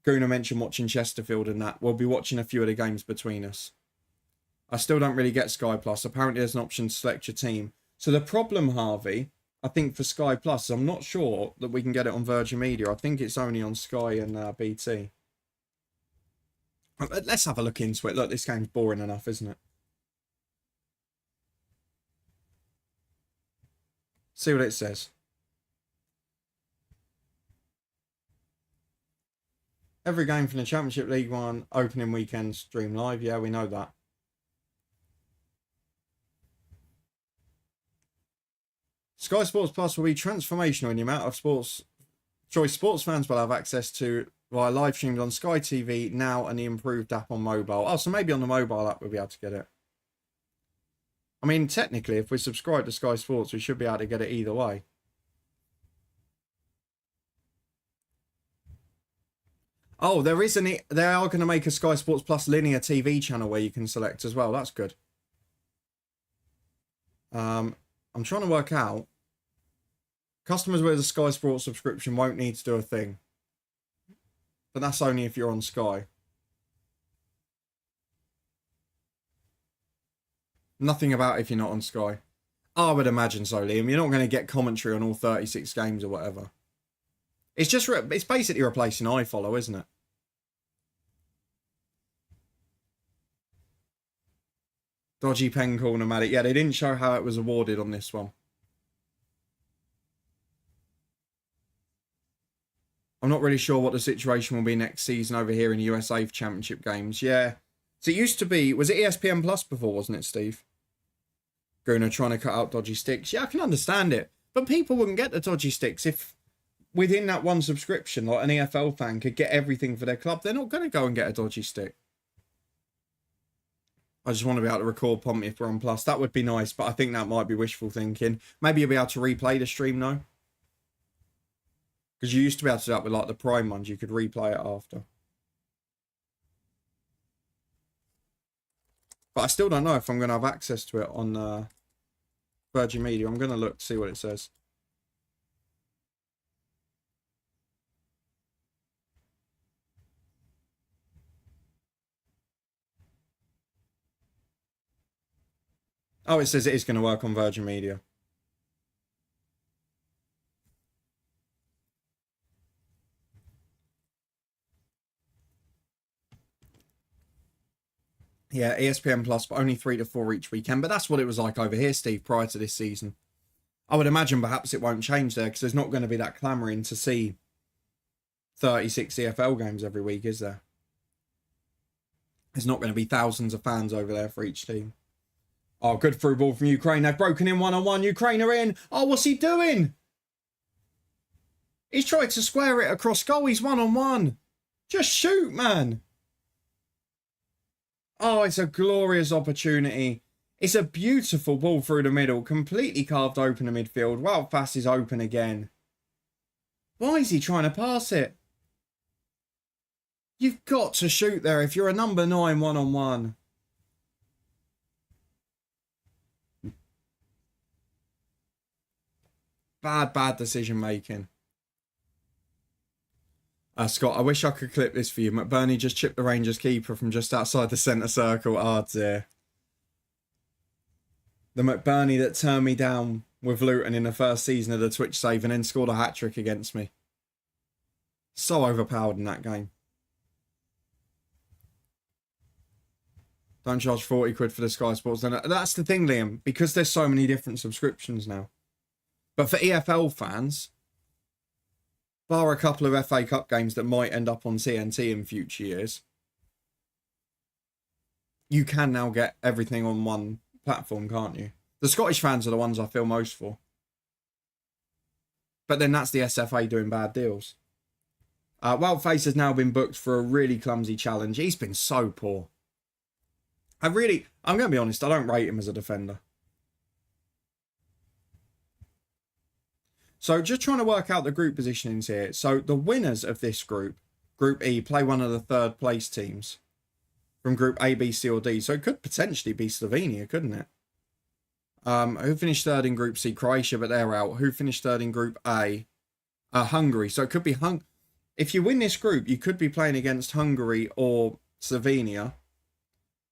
Guna mentioned watching Chesterfield and that. We'll be watching a few of the games between us. I still don't really get Sky Plus. Apparently there's an option to select your team. So the problem, Harvey, I think for Sky Plus, I'm not sure that we can get it on Virgin Media. I think it's only on Sky and BT. Let's have a look into it. Look, this game's boring enough, isn't it? See what it says. Every game from the Championship League One opening weekend stream live. Yeah, we know that. Sky Sports Plus will be transformational in the amount of sports fans will have access to via live streamed on Sky TV now and the improved app on mobile. Oh, so maybe on the mobile app we'll be able to get it. I mean, technically, if we're subscribed to Sky Sports, we should be able to get it either way. Oh, they are going to make a Sky Sports Plus linear TV channel where you can select as well. That's good. I'm trying to work out. Customers with a Sky Sports subscription won't need to do a thing. But that's only if you're on Sky. Nothing about if you're not on Sky. I would imagine so, Liam. You're not going to get commentary on all 36 games or whatever. It's just, it's basically replacing iFollow, isn't it? Dodgy pen call, nomadic. Yeah, they didn't show how it was awarded on this one. I'm not really sure what the situation will be next season over here in the USA Championship games. Yeah. So it used to be, was it ESPN Plus before, wasn't it, Steve? Guna trying to cut out dodgy sticks. Yeah, I can understand it. But people wouldn't get the dodgy sticks if within that one subscription, like an EFL fan could get everything for their club. They're not going to go and get a dodgy stick. I just want to be able to record Pompey if we're on Plus. That would be nice, but I think that might be wishful thinking. Maybe you'll be able to replay the stream, though. Because you used to be able to do that with like the Prime ones. You could replay it after. But I still don't know if I'm going to have access to it on Virgin Media. I'm going to look to see what it says. Oh, it says it is going to work on Virgin Media. Yeah, ESPN Plus, but only 3 to 4 each weekend. But that's what it was like over here, Steve, prior to this season. I would imagine perhaps it won't change there because there's not going to be that clamouring to see 36 EFL games every week, is there? There's not going to be thousands of fans over there for each team. Oh, good through ball from Ukraine. They've broken in one-on-one. Ukraine are in. Oh, what's he doing? He's tried to square it across goal. He's one-on-one. Just shoot, man. Oh, it's a glorious opportunity. It's a beautiful ball through the middle. Completely carved open the midfield. Wout Faes is open again. Why is he trying to pass it? You've got to shoot there if you're a number 9 one-on-one. Bad decision making. Scott, I wish I could clip this for you. McBurney just chipped the Rangers keeper from just outside the centre circle. Oh dear. The McBurney that turned me down with Luton in the first season of the Twitch save and then scored a hat-trick against me. So overpowered in that game. Don't charge 40 quid for the Sky Sports. That's the thing, Liam, because there's so many different subscriptions now. But for EFL fans, bar a couple of FA Cup games that might end up on TNT in future years, you can now get everything on one platform, can't you? The Scottish fans are the ones I feel most for. But then that's the SFA doing bad deals. Wout Faes has now been booked for a really clumsy challenge. He's been so poor. I'm going to be honest, I don't rate him as a defender. So just trying to work out the group positionings here. So the winners of this group, Group E, play one of the third place teams from Group A, B, C or D. So it could potentially be Slovenia, couldn't it? Who finished third in Group C? Croatia, but they're out. Who finished third in Group A? Hungary. So it could be if you win this group, you could be playing against Hungary or Slovenia.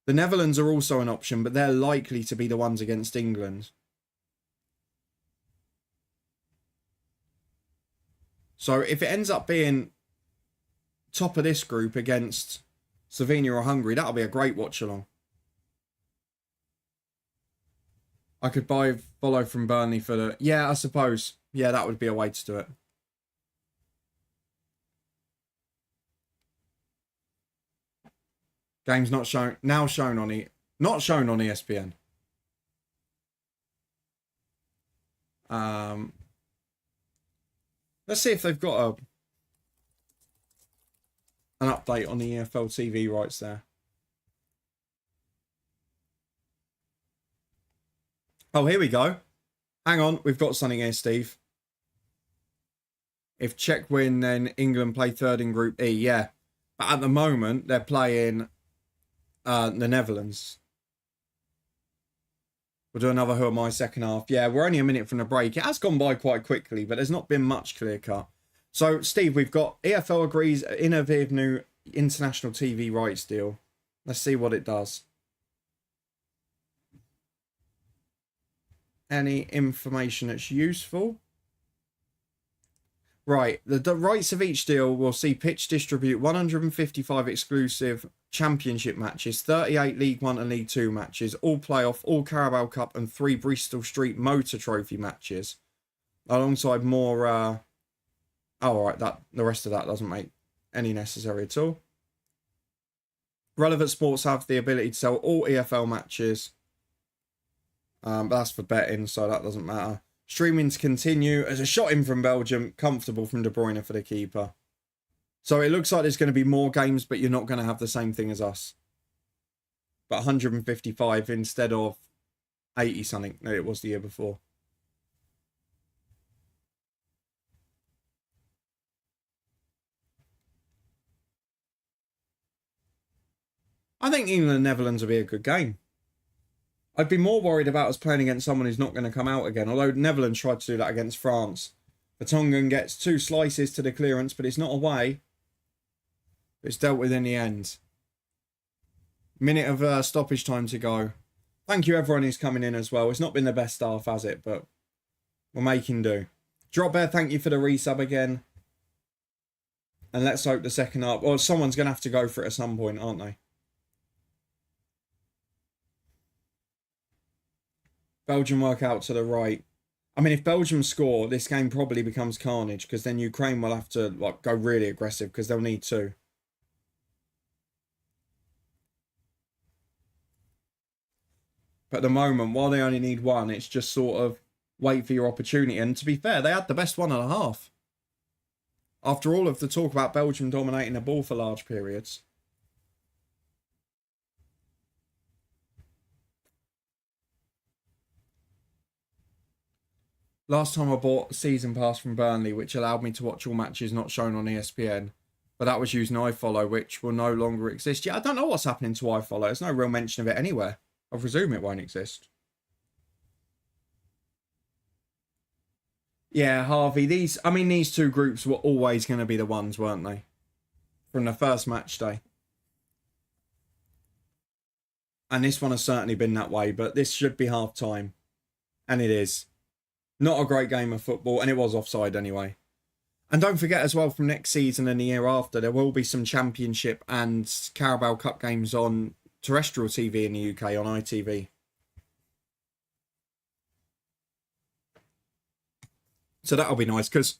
The Netherlands are also an option, but they're likely to be the ones against England. So if it ends up being top of this group against Slovenia or Hungary, that'll be a great watch-along. I could follow from Burnley for the... Yeah, I suppose. Yeah, that would be a way to do it. Game's not shown... Now shown on... Not shown on ESPN. Let's see if they've got an update on the EFL TV rights there. Oh, here we go. Hang on, we've got something here, Steve. If Czech win, then England play third in Group E. Yeah, but at the moment they're playing the Netherlands. We'll do another Who Am I second half. Yeah, we're only a minute from the break. It has gone by quite quickly, but there's not been much clear cut. So, Steve, we've got EFL agrees innovative new international TV rights deal. Let's see what it does. Any information that's useful? Right, the rights of each deal will see Pitch distribute 155 exclusive championship matches, 38 League One and League Two matches, all playoff, all Carabao Cup and 3 Bristol Street Motor Trophy matches, alongside more. Oh, right, that the rest of that doesn't make any necessary at all. Relevant sports have the ability to sell all EFL matches, but that's for betting, so that doesn't matter. Streaming to continue as a shot in from Belgium, comfortable from De Bruyne for the keeper. So it looks like there's going to be more games, but you're not going to have the same thing as us. But 155 instead of 80 something that it was the year before. I think England and Netherlands will be a good game. I'd be more worried about us playing against someone who's not going to come out again, although Netherlands tried to do that against France. Vertonghen gets 2 slices to the clearance, but it's not away. It's dealt with in the end. Minute of stoppage time to go. Thank you everyone who's coming in as well. It's not been the best start, has it? But we're making do. Drop Bear, thank you for the resub again. And let's hope the second half... Well, someone's going to have to go for it at some point, aren't they? Belgium work out to the right. I mean, if Belgium score, this game probably becomes carnage, because then Ukraine will have to go really aggressive, because they'll need to. But at the moment, while they only need one, it's just sort of wait for your opportunity. And to be fair, they had the best 1.5. After all of the talk about Belgium dominating the ball for large periods. Last time I bought a season pass from Burnley, which allowed me to watch all matches not shown on ESPN. But that was using iFollow, which will no longer exist. Yeah, I don't know what's happening to iFollow. There's no real mention of it anywhere. I presume it won't exist. Yeah, Harvey, these 2 groups were always going to be the ones, weren't they? From the first match day. And this one has certainly been that way, but this should be half time. And it is. Not a great game of football, and it was offside anyway. And don't forget as well, from next season and the year after, there will be some Championship and Carabao Cup games on terrestrial TV in the UK, on ITV. So that'll be nice, because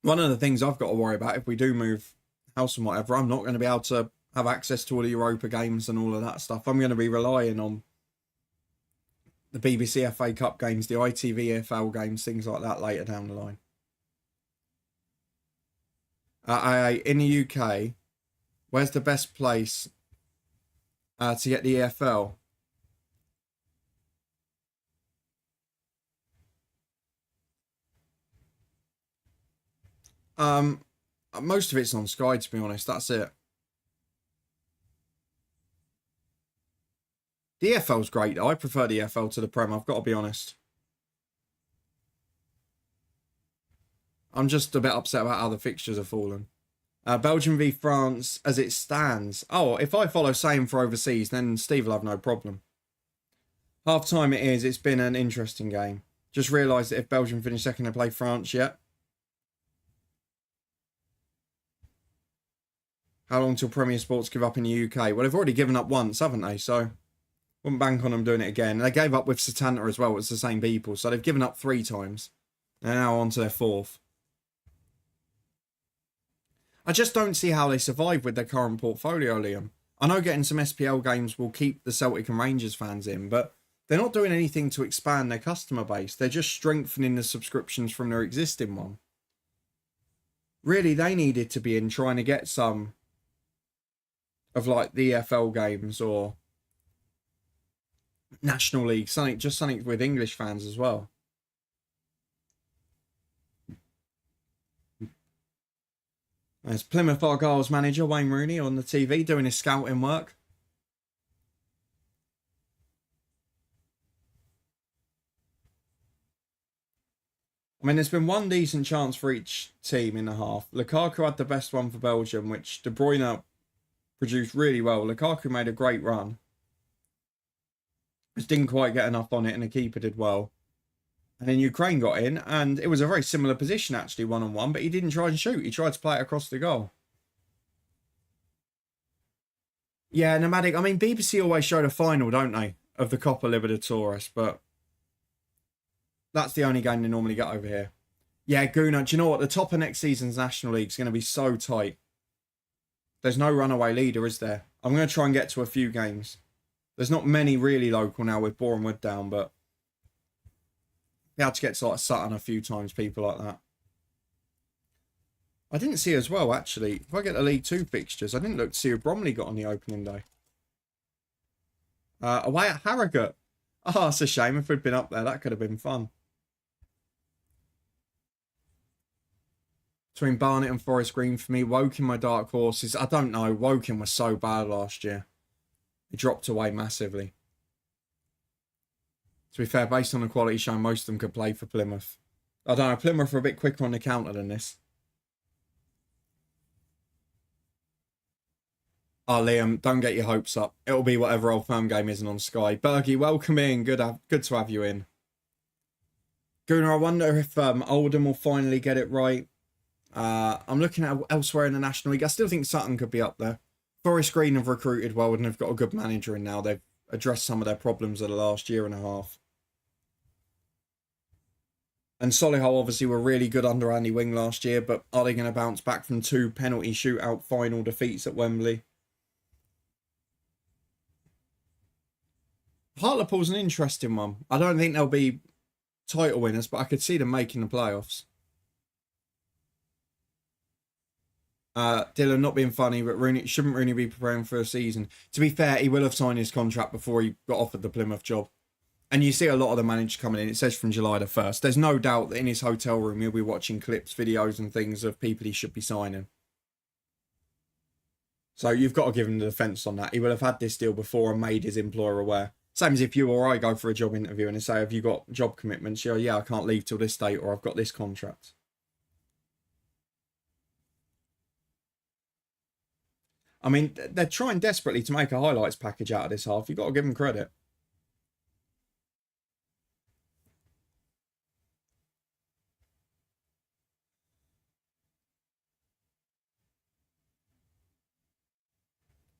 one of the things I've got to worry about, if we do move house and whatever, I'm not going to be able to have access to all the Europa games and all of that stuff. I'm going to be relying on the BBC FA Cup games, the ITV EFL games, things like that later down the line. In the UK, where's the best place to get the EFL? Most of it's on Sky, to be honest. That's it. The EFL's great, though. I prefer the EFL to the Prem, I've got to be honest. I'm just a bit upset about how the fixtures have fallen. Belgium v France as it stands. Oh, if I follow same for overseas, then Steve will have no problem. Half time it is. It's been an interesting game. Just realised that if Belgium finish second, they play France yet. How long till Premier Sports give up in the UK? Well, they've already given up once, haven't they? So wouldn't bank on them doing it again. They gave up with Satanta as well. It's the same people. So they've given up 3 times. They're now on to their 4th. I just don't see how they survive with their current portfolio, Liam. I know getting some SPL games will keep the Celtic and Rangers fans in, but they're not doing anything to expand their customer base. They're just strengthening the subscriptions from their existing one. Really, they needed to be in trying to get some of like the EFL games or National League, something with English fans as well. There's Plymouth Argyle's manager Wayne Rooney on the TV doing his scouting work. I mean, there's been one decent chance for each team in the half. Lukaku had the best one for Belgium, which De Bruyne produced really well. Lukaku made a great run. Just didn't quite get enough on it, and the keeper did well. And then Ukraine got in, and it was a very similar position, actually, one-on-one, but he didn't try and shoot. He tried to play it across the goal. Yeah, Nomadic. I mean, BBC always show the final, don't they, of the Copa Libertadores, but that's the only game they normally get over here. Yeah, Guna, do you know what? The top of next season's National League is going to be so tight. There's no runaway leader, is there? I'm going to try and get to a few games. There's not many really local now with Boreham Wood down, but we had to get to like Sutton a few times, people like that. I didn't see as well, actually. If I get the League 2 fixtures, I didn't look to see who Bromley got on the opening day. Away at Harrogate. Oh, it's a shame. If we'd been up there, that could have been fun. Between Barnet and Forest Green for me, Woking my dark horses. I don't know. Woking was so bad last year. It dropped away massively. To be fair, based on the quality shown, most of them could play for Plymouth. I don't know. Plymouth are a bit quicker on the counter than this. Oh, Liam, don't get your hopes up. It'll be whatever Old Firm game isn't on Sky. Bergie, welcome in. Good to have you in. Gunnar, I wonder if Oldham will finally get it right. I'm looking at elsewhere in the National League. I still think Sutton could be up there. Forest Green have recruited well and have got a good manager in now. They've addressed some of their problems of the last year and a half. And Solihull obviously were really good under Andy Wing last year, but are they going to bounce back from 2 penalty shootout final defeats at Wembley? Hartlepool's an interesting one. I don't think they'll be title winners, but I could see them making the playoffs. Dylan, not being funny, but shouldn't Rooney be preparing for a season? To be fair, he will have signed his contract before he got offered the Plymouth job. And you see a lot of the managers coming in. It says from July the 1st. There's no doubt that in his hotel room, he'll be watching clips, videos and things of people he should be signing. So you've got to give him the defence on that. He will have had this deal before and made his employer aware. Same as if you or I go for a job interview and they say, have you got job commitments? You go, yeah, I can't leave till this date, or I've got this contract. I mean, they're trying desperately to make a highlights package out of this half. You've got to give them credit.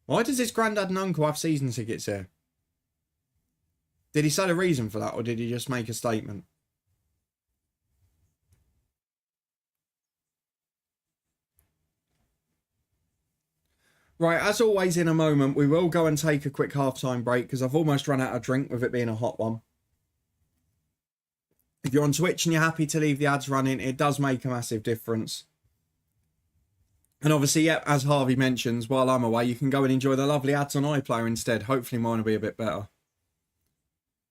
Why does his granddad and uncle have season tickets here? Did he say the reason for that, or did he just make a statement? Right, as always, in a moment, we will go and take a quick halftime break because I've almost run out of drink with it being a hot one. If you're on Twitch and you're happy to leave the ads running, it does make a massive difference. And obviously, yeah, as Harvey mentions, while I'm away, you can go and enjoy the lovely ads on iPlayer instead. Hopefully mine will be a bit better.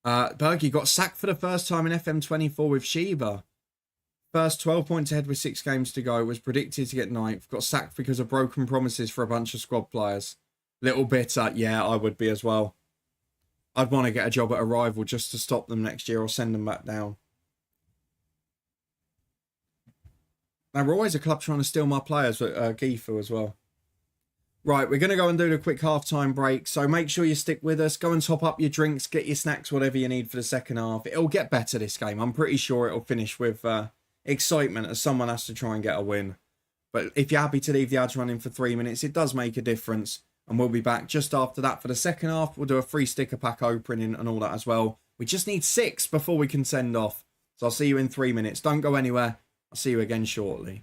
Bergie got sacked for the first time in FM24 with Sheba. First 12 points ahead with 6 games to go. Was predicted to get 9th. Got sacked because of broken promises for a bunch of squad players. Little bitter. Yeah, I would be as well. I'd want to get a job at a rival just to stop them next year or send them back down. Now, we're always a club trying to steal my players at Gifu as well. Right, we're going to go and do the quick halftime break. So make sure you stick with us. Go and top up your drinks, get your snacks, whatever you need for the second half. It'll get better this game. I'm pretty sure it'll finish with excitement as someone has to try and get a win. But if you're happy to leave the ads running for 3 minutes, it does make a difference. And we'll be back just after that for the second half. We'll do a free sticker pack opening and all that as well. We just need 6 before we can send off. So I'll see you in 3 minutes. Don't go anywhere. I'll see you again shortly.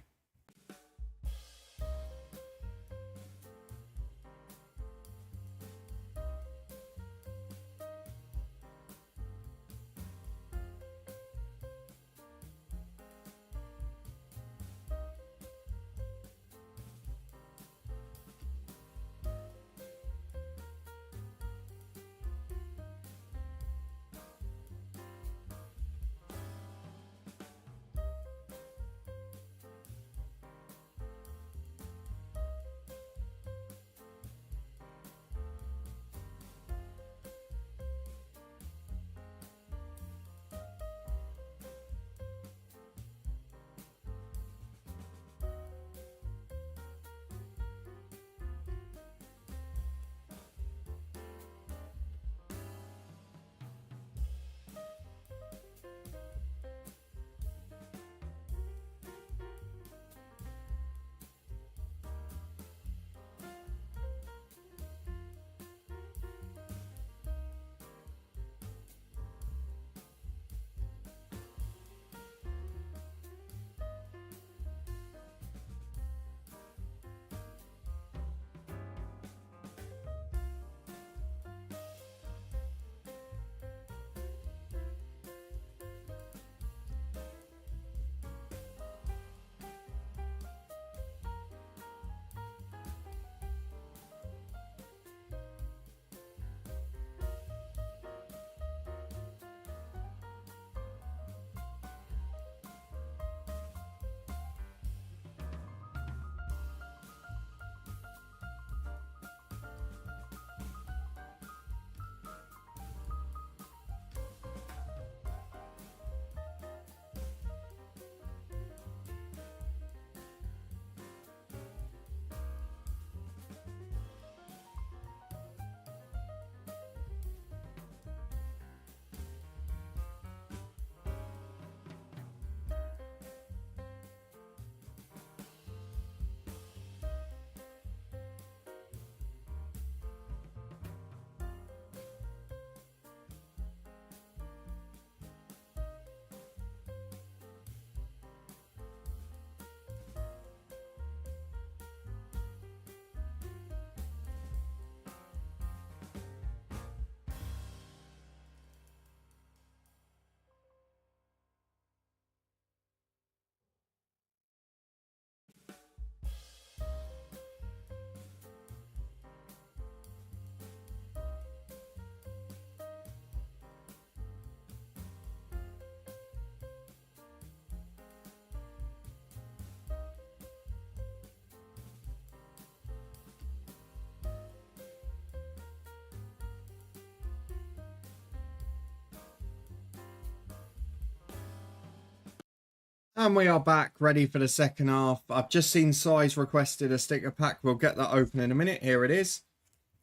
And we are back, ready for the second half. I've just seen Size requested a sticker pack. We'll get that open in a minute. Here it is.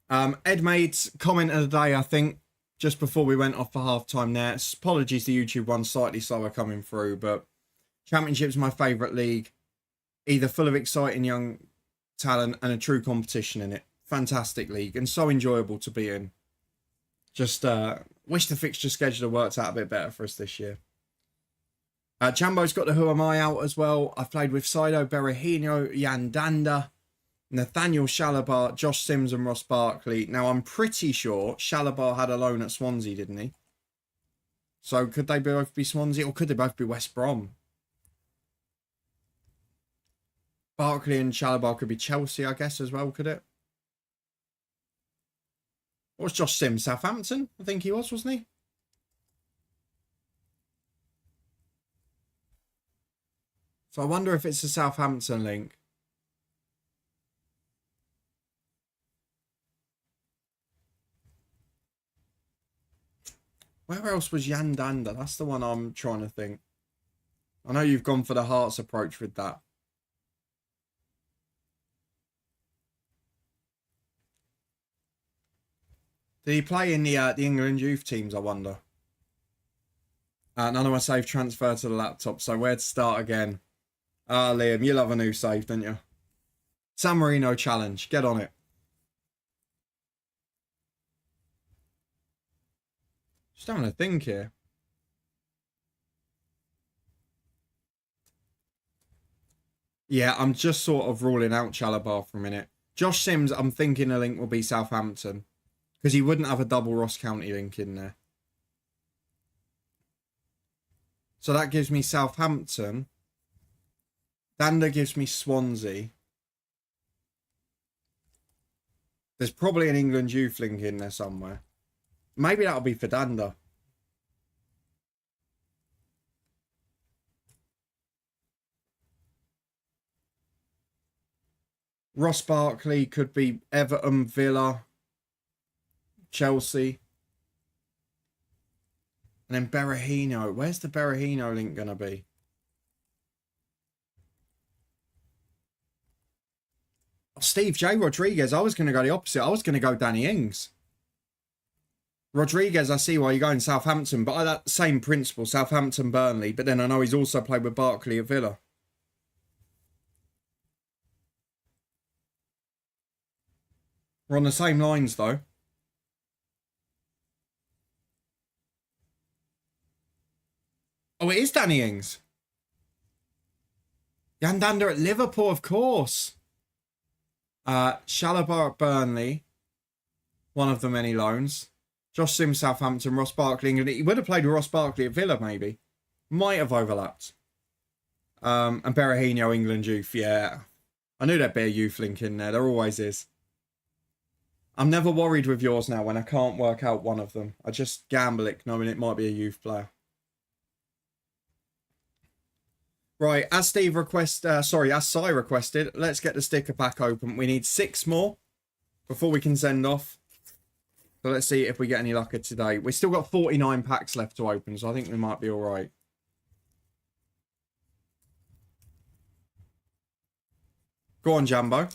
Ed made comment of the day, I think, just before we went off for half-time there. Apologies, the YouTube one slightly slower coming through, but Championship's my favourite league. Either full of exciting young talent and a true competition in it. Fantastic league and so enjoyable to be in. Just wish the fixture schedule worked out a bit better for us this year. Jambo's got the Who Am I out as well. I've played with Saido Berahino, Jan Danda, Nathaniel Shalabar, Josh Sims and Ross Barkley. Now, I'm pretty sure Shalabar had a loan at Swansea, didn't he? So could they both be Swansea or could they both be West Brom? Barkley and Shalabar could be Chelsea, I guess, as well, could it? What was Josh Sims? Southampton? I think he was, wasn't he? So I wonder if it's a Southampton link. Where else was Jan Danda? That's the one I'm trying to think. I know you've gone for the Hearts approach with that. Did he play in the England youth teams, I wonder? None of my save transfer to the laptop, so where to start again? Liam, you love a new save, don't you? San Marino challenge. Get on it. Just having a think here. Yeah, I'm just sort of ruling out Chalabar for a minute. Josh Sims, I'm thinking the link will be Southampton. Because he wouldn't have a double Ross County link in there. So that gives me Southampton. Danda gives me Swansea. There's probably an England youth link in there somewhere. Maybe that'll be for Danda. Ross Barkley could be Everton, Villa, Chelsea. And then Berahino. Where's the Berahino link going to be? Oh, Steve J. Rodriguez. I was going to go the opposite. I was going to go Danny Ings. Rodriguez, I see why you're going Southampton, but that same principle, Southampton, Burnley. But then I know he's also played with Barkley at Villa. We're on the same lines, though. Oh, it is Danny Ings. Jan Danda at Liverpool, of course. Shalabar at Burnley. One of the many loans. Josh Sims, Southampton, Ross Barkley, England. He would have played with Ross Barkley at Villa, maybe. Might have overlapped. And Berahino, England youth. Yeah. I knew there'd be a youth link in there. There always is. I'm never worried with yours now when I can't work out one of them. I just gamble it, knowing it might be a youth player. Right, as Steve as Sai requested, let's get the sticker pack open. We need 6 more before we can send off. So let's see if we get any luck today. We've still got 49 packs left to open, so I think we might be all right. Go on, Jambo.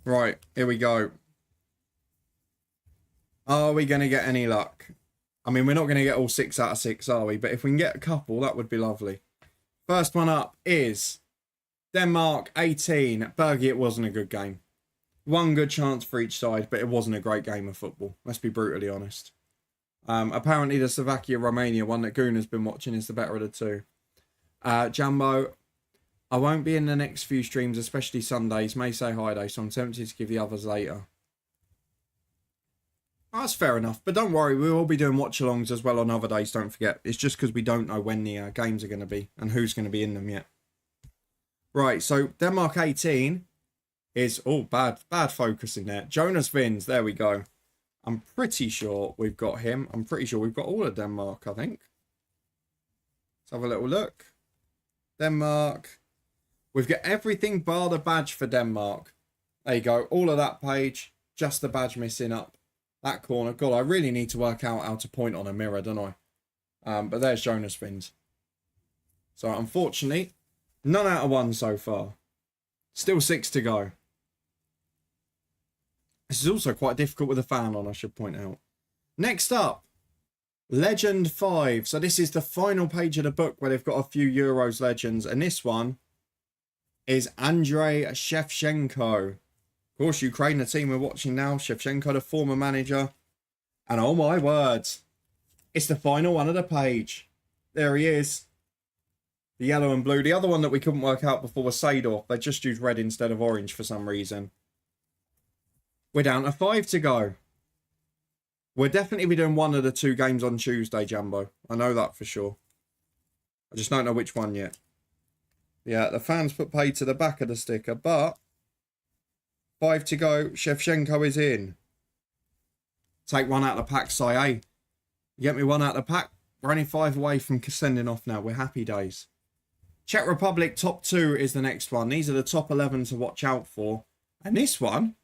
Right, here we go. Are we going to get any luck? I mean, we're not going to get all 6 out of 6, are we? But if we can get a couple, that would be lovely. First one up is Denmark 18. Bergie, it wasn't a good game. One good chance for each side, but it wasn't a great game of football. Let's be brutally honest. Apparently, the Slovakia-Romania one that Goon has been watching is the better of the two. Jumbo, I won't be in the next few streams, especially Sundays. May say hi day, so I'm tempted to give the others later. That's fair enough, but don't worry, we will be doing watch-alongs as well on other days, don't forget. It's just because we don't know when the games are going to be and who's going to be in them yet. Right, so Denmark 18 is... Oh, bad focusing there. Jonas Vins, there we go. I'm pretty sure we've got him. I'm pretty sure we've got all of Denmark, I think. Let's have a little look. Denmark. We've got everything bar the badge for Denmark. There you go, all of that page, just the badge missing up that corner. God, I really need to work out how to point on a mirror, don't I? But there's Jonas Fins. So unfortunately, none out of one so far. Still 6 to go. This is also quite difficult with a fan on, I should point out. Next up, Legend 5. So this is the final page of the book where they've got a few Euros legends. And this one is Andrei Shevchenko. Of course, Ukraine, the team we're watching now. Shevchenko, the former manager. And oh my word, it's the final one of the page. There he is. The yellow and blue. The other one that we couldn't work out before was Sador. They just used red instead of orange for some reason. We're down to 5 to go. We'll definitely be doing one of the 2 games on Tuesday, Jambo. I know that for sure. I just don't know which one yet. Yeah, the fans put pay to the back of the sticker, but 5 to go. Shevchenko is in. Take one out of the pack, Say. You get me one out of the pack. We're only 5 away from sending off now. We're happy days. Czech Republic top 2 is the next one. These are the top 11 to watch out for. And this one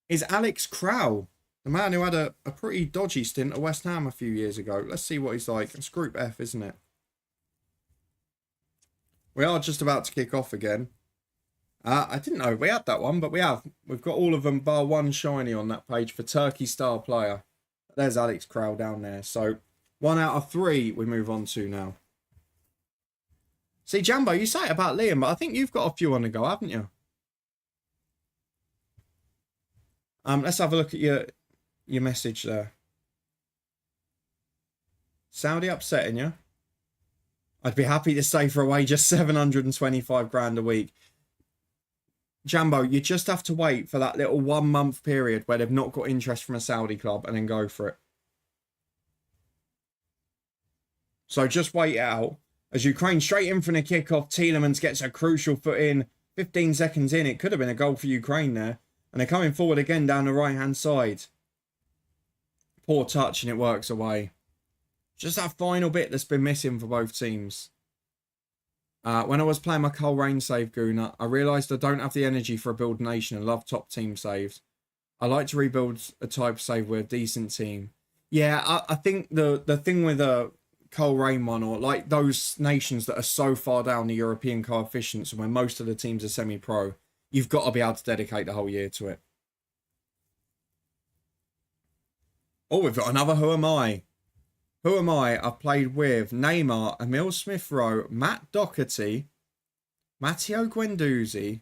is Alex Krau, the man who had a pretty dodgy stint at West Ham a few years ago. Let's see what he's like. It's Group F, isn't it? We are just about to kick off again. I didn't know we had that one, but we have. We've got all of them bar one shiny on that page for Turkey star player. There's Alex Krau down there. So 1 out of 3 we move on to now. See, Jambo, you say it about Liam, but I think you've got a few on the go, haven't you? Let's have a look at your message there. Saudi upsetting you? I'd be happy to stay for a wage just 725 grand a week. Jambo, you just have to wait for that little 1 month period where they've not got interest from a Saudi club and then go for it. So just wait it out. As Ukraine straight in from the kickoff, Tielemans gets a crucial foot in. 15 seconds in, it could have been a goal for Ukraine there. And they're coming forward again down the right-hand side. Poor touch and it works away. Just that final bit that's been missing for both teams. When I was playing my Coleraine save, Guna, I realised I don't have the energy for a build nation and love top team saves. I like to rebuild a type save with a decent team. Yeah, I think the thing with a Coleraine one, or like those nations that are so far down the European coefficients and where most of the teams are semi-pro, you've got to be able to dedicate the whole year to it. Oh, we've got another Who Am I? Who Am I? I've played with Neymar, Emil Smith-Rowe, Matt Doherty, Matteo Guendouzi,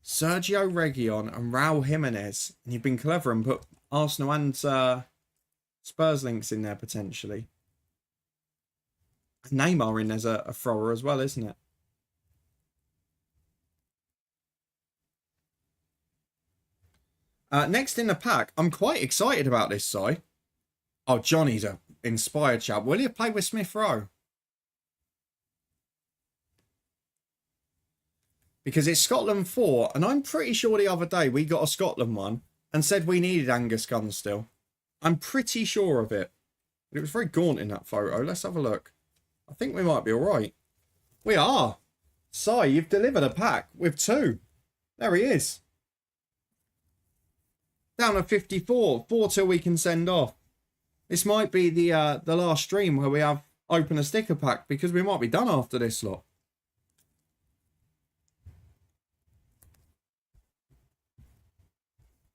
Sergio Reguilon and Raul Jimenez. And you've been clever and put Arsenal and Spurs links in there potentially. And Neymar in as a thrower as well, isn't it? Next in the pack, I'm quite excited about this side. Oh, Johnny's a inspired chap. Will you play with Smith-Rowe? Because it's Scotland 4, and I'm pretty sure the other day we got a Scotland one and said we needed Angus Gunn still. I'm pretty sure of it. It was very gaunt in that photo. Let's have a look. I think we might be all right. We are. Si, you've delivered a pack with 2. There he is. Down to 54. 4 till we can send off. This might be the last stream where we have open a sticker pack because we might be done after this lot.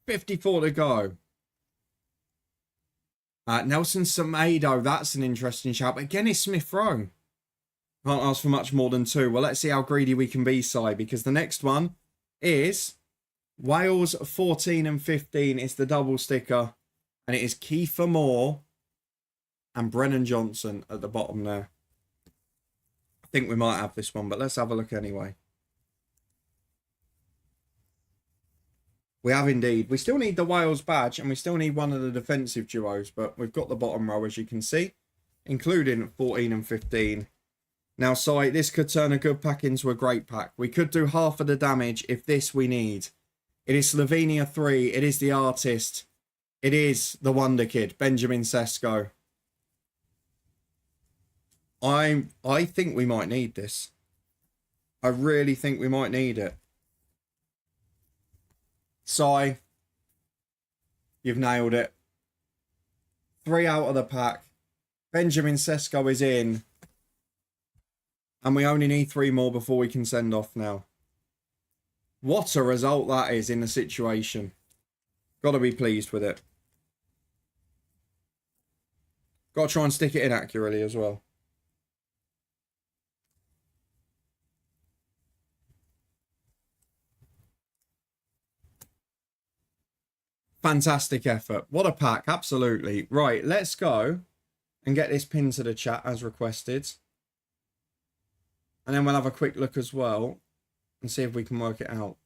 $54 to go. Nelson Semedo, that's an interesting shout. But again, it's Smith-Rowe. Can't ask for much more than 2. Well, let's see how greedy we can be, Si, because the next one is Wales 14 and 15. It's the double sticker. And it is Kiefer Moore and Brennan Johnson at the bottom there. I think we might have this one, but let's have a look anyway. We have indeed. We still need the Wales badge and we still need one of the defensive duos, but we've got the bottom row, as you can see, including 14 and 15. Now, Si, this could turn a good pack into a great pack. We could do half of the damage if this we need. It is Slovenia 3. It is the artist. It is the Wonder Kid, Benjamin Sesko. I think we might need this. I really think we might need it. Si, you've nailed it. 3 out of the pack. Benjamin Sesko is in. And we only need 3 more before we can send off now. What a result that is in the situation. Got to be pleased with it. Got to try and stick it in accurately as well. Fantastic effort. What a pack. Absolutely. Right, let's go and get this pinned to the chat as requested. And then we'll have a quick look as well and see if we can work it out.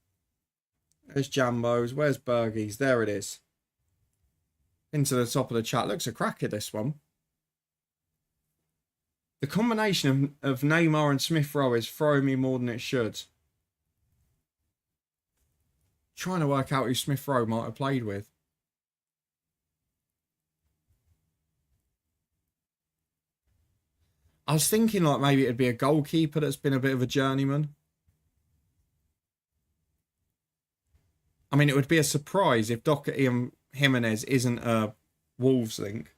There's Jambos. Where's Bergies? There it is. Into the top of the chat. Looks a cracker, this one. The combination of Neymar and Smith Rowe is throwing me more than it should. Trying to work out who Smith Rowe might have played with. I was thinking like maybe it'd be a goalkeeper that's been a bit of a journeyman. I mean, it would be a surprise if Doherty and Jimenez isn't a Wolves link.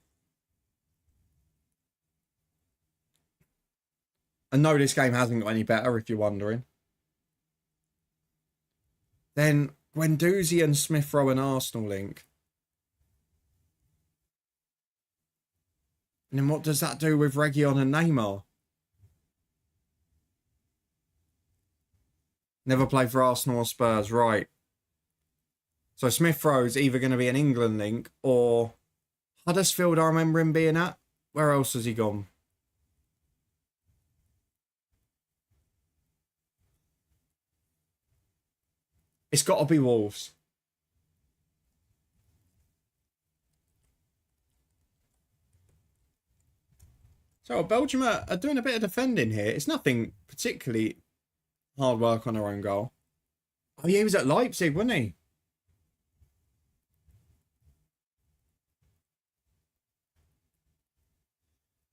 And no, this game hasn't got any better, if you're wondering. Then Guendouzi and Smith Rowe and Arsenal link. And then what does that do with Reguilon and Neymar? Never played for Arsenal or Spurs, right. So Smith Rowe's either going to be an England link or Huddersfield, I remember him being at. Where else has he gone? It's got to be Wolves. So Belgium are doing a bit of defending here. It's nothing particularly hard work on their own goal. Oh, yeah, he was at Leipzig, wasn't he?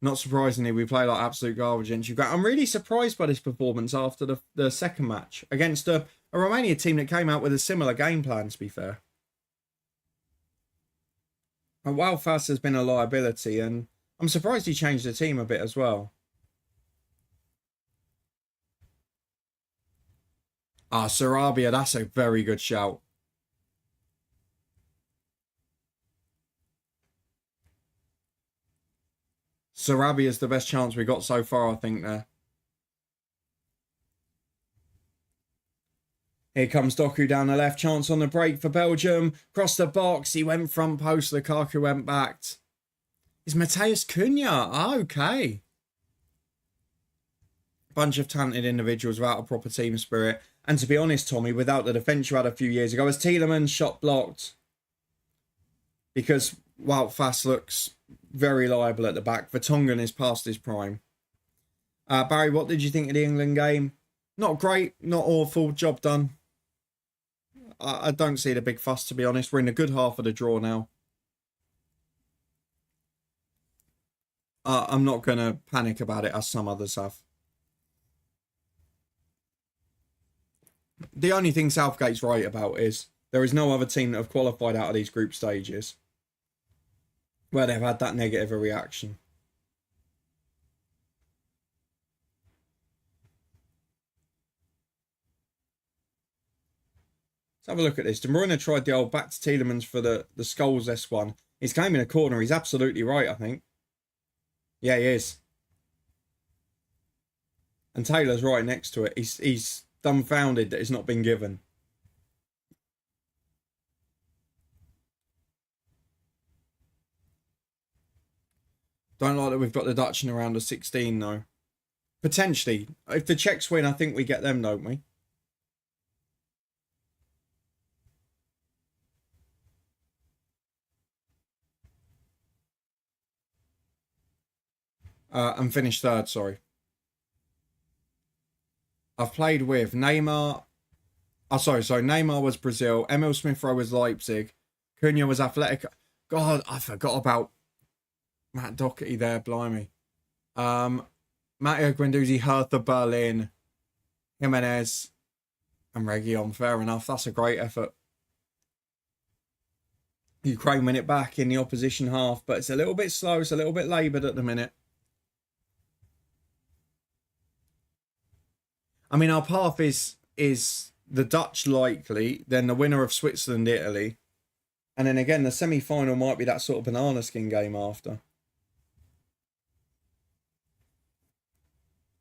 Not surprisingly, we play like absolute garbage against Ukraine. I'm really surprised by this performance after the second match against a Romania team that came out with a similar game plan, to be fair. And Walfas has been a liability, and I'm surprised he changed the team a bit as well. Ah, Sarabia, that's a very good shout. Sarabia's the best chance we got so far, I think, there. Here comes Doku down the left. Chance on the break for Belgium. Cross the box. He went front post. Lukaku went back. Is Mateus Cunha? Okay. Bunch of talented individuals without a proper team spirit. And to be honest, Tommy, without the defence you had a few years ago, as Tielemans shot blocked. Because Wout Fass looks very liable at the back. Vertonghen is past his prime. Barry, what did you think of the England game? Not great, not awful, job done. I don't see the big fuss, to be honest. We're in a good half of the draw now. I'm not going to panic about it as some others have. The only thing Southgate's right about is there is no other team that have qualified out of these group stages where they've had that negative a reaction. Let's have a look at this. De Bruyne tried the old back to Tielemans for the Scholes S1. He's came in a corner. He's absolutely right, I think. Yeah, he is. And Taylor's right next to it. He's dumbfounded that it's not been given. Don't like that we've got the Dutch in around a 16, though. Potentially. If the Czechs win, I think we get them, don't we? And finished third, sorry. I've played with Neymar. Oh, sorry. Neymar was Brazil. Emil Smith Rowe was Leipzig. Cunha was Athletic. God, I forgot about Matt Doherty there, blimey. Matteo Guendouzi, Hertha Berlin, Jimenez, and Reguilon. Fair enough. That's a great effort. Ukraine win it back in the opposition half, but it's a little bit slow. It's a little bit laboured at the minute. I mean, our path is the Dutch likely, then the winner of Switzerland, Italy. And then again, the semi-final might be that sort of banana skin game after.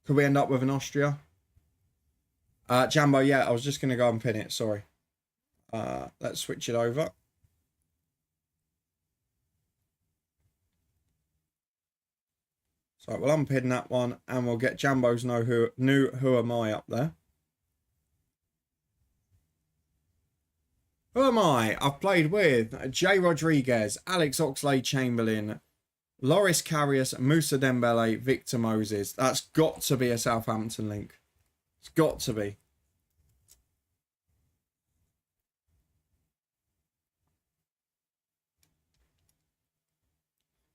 Could we end up with an Austria? Jambo, yeah, I was just going to go and pin it. Sorry. Let's switch it over. So we'll unpin that one and we'll get Jambo's who am I up there. Who am I? I've played with Jay Rodriguez, Alex Oxlade-Chamberlain, Loris Karius, Moussa Dembele, Victor Moses. That's got to be a Southampton link. It's got to be.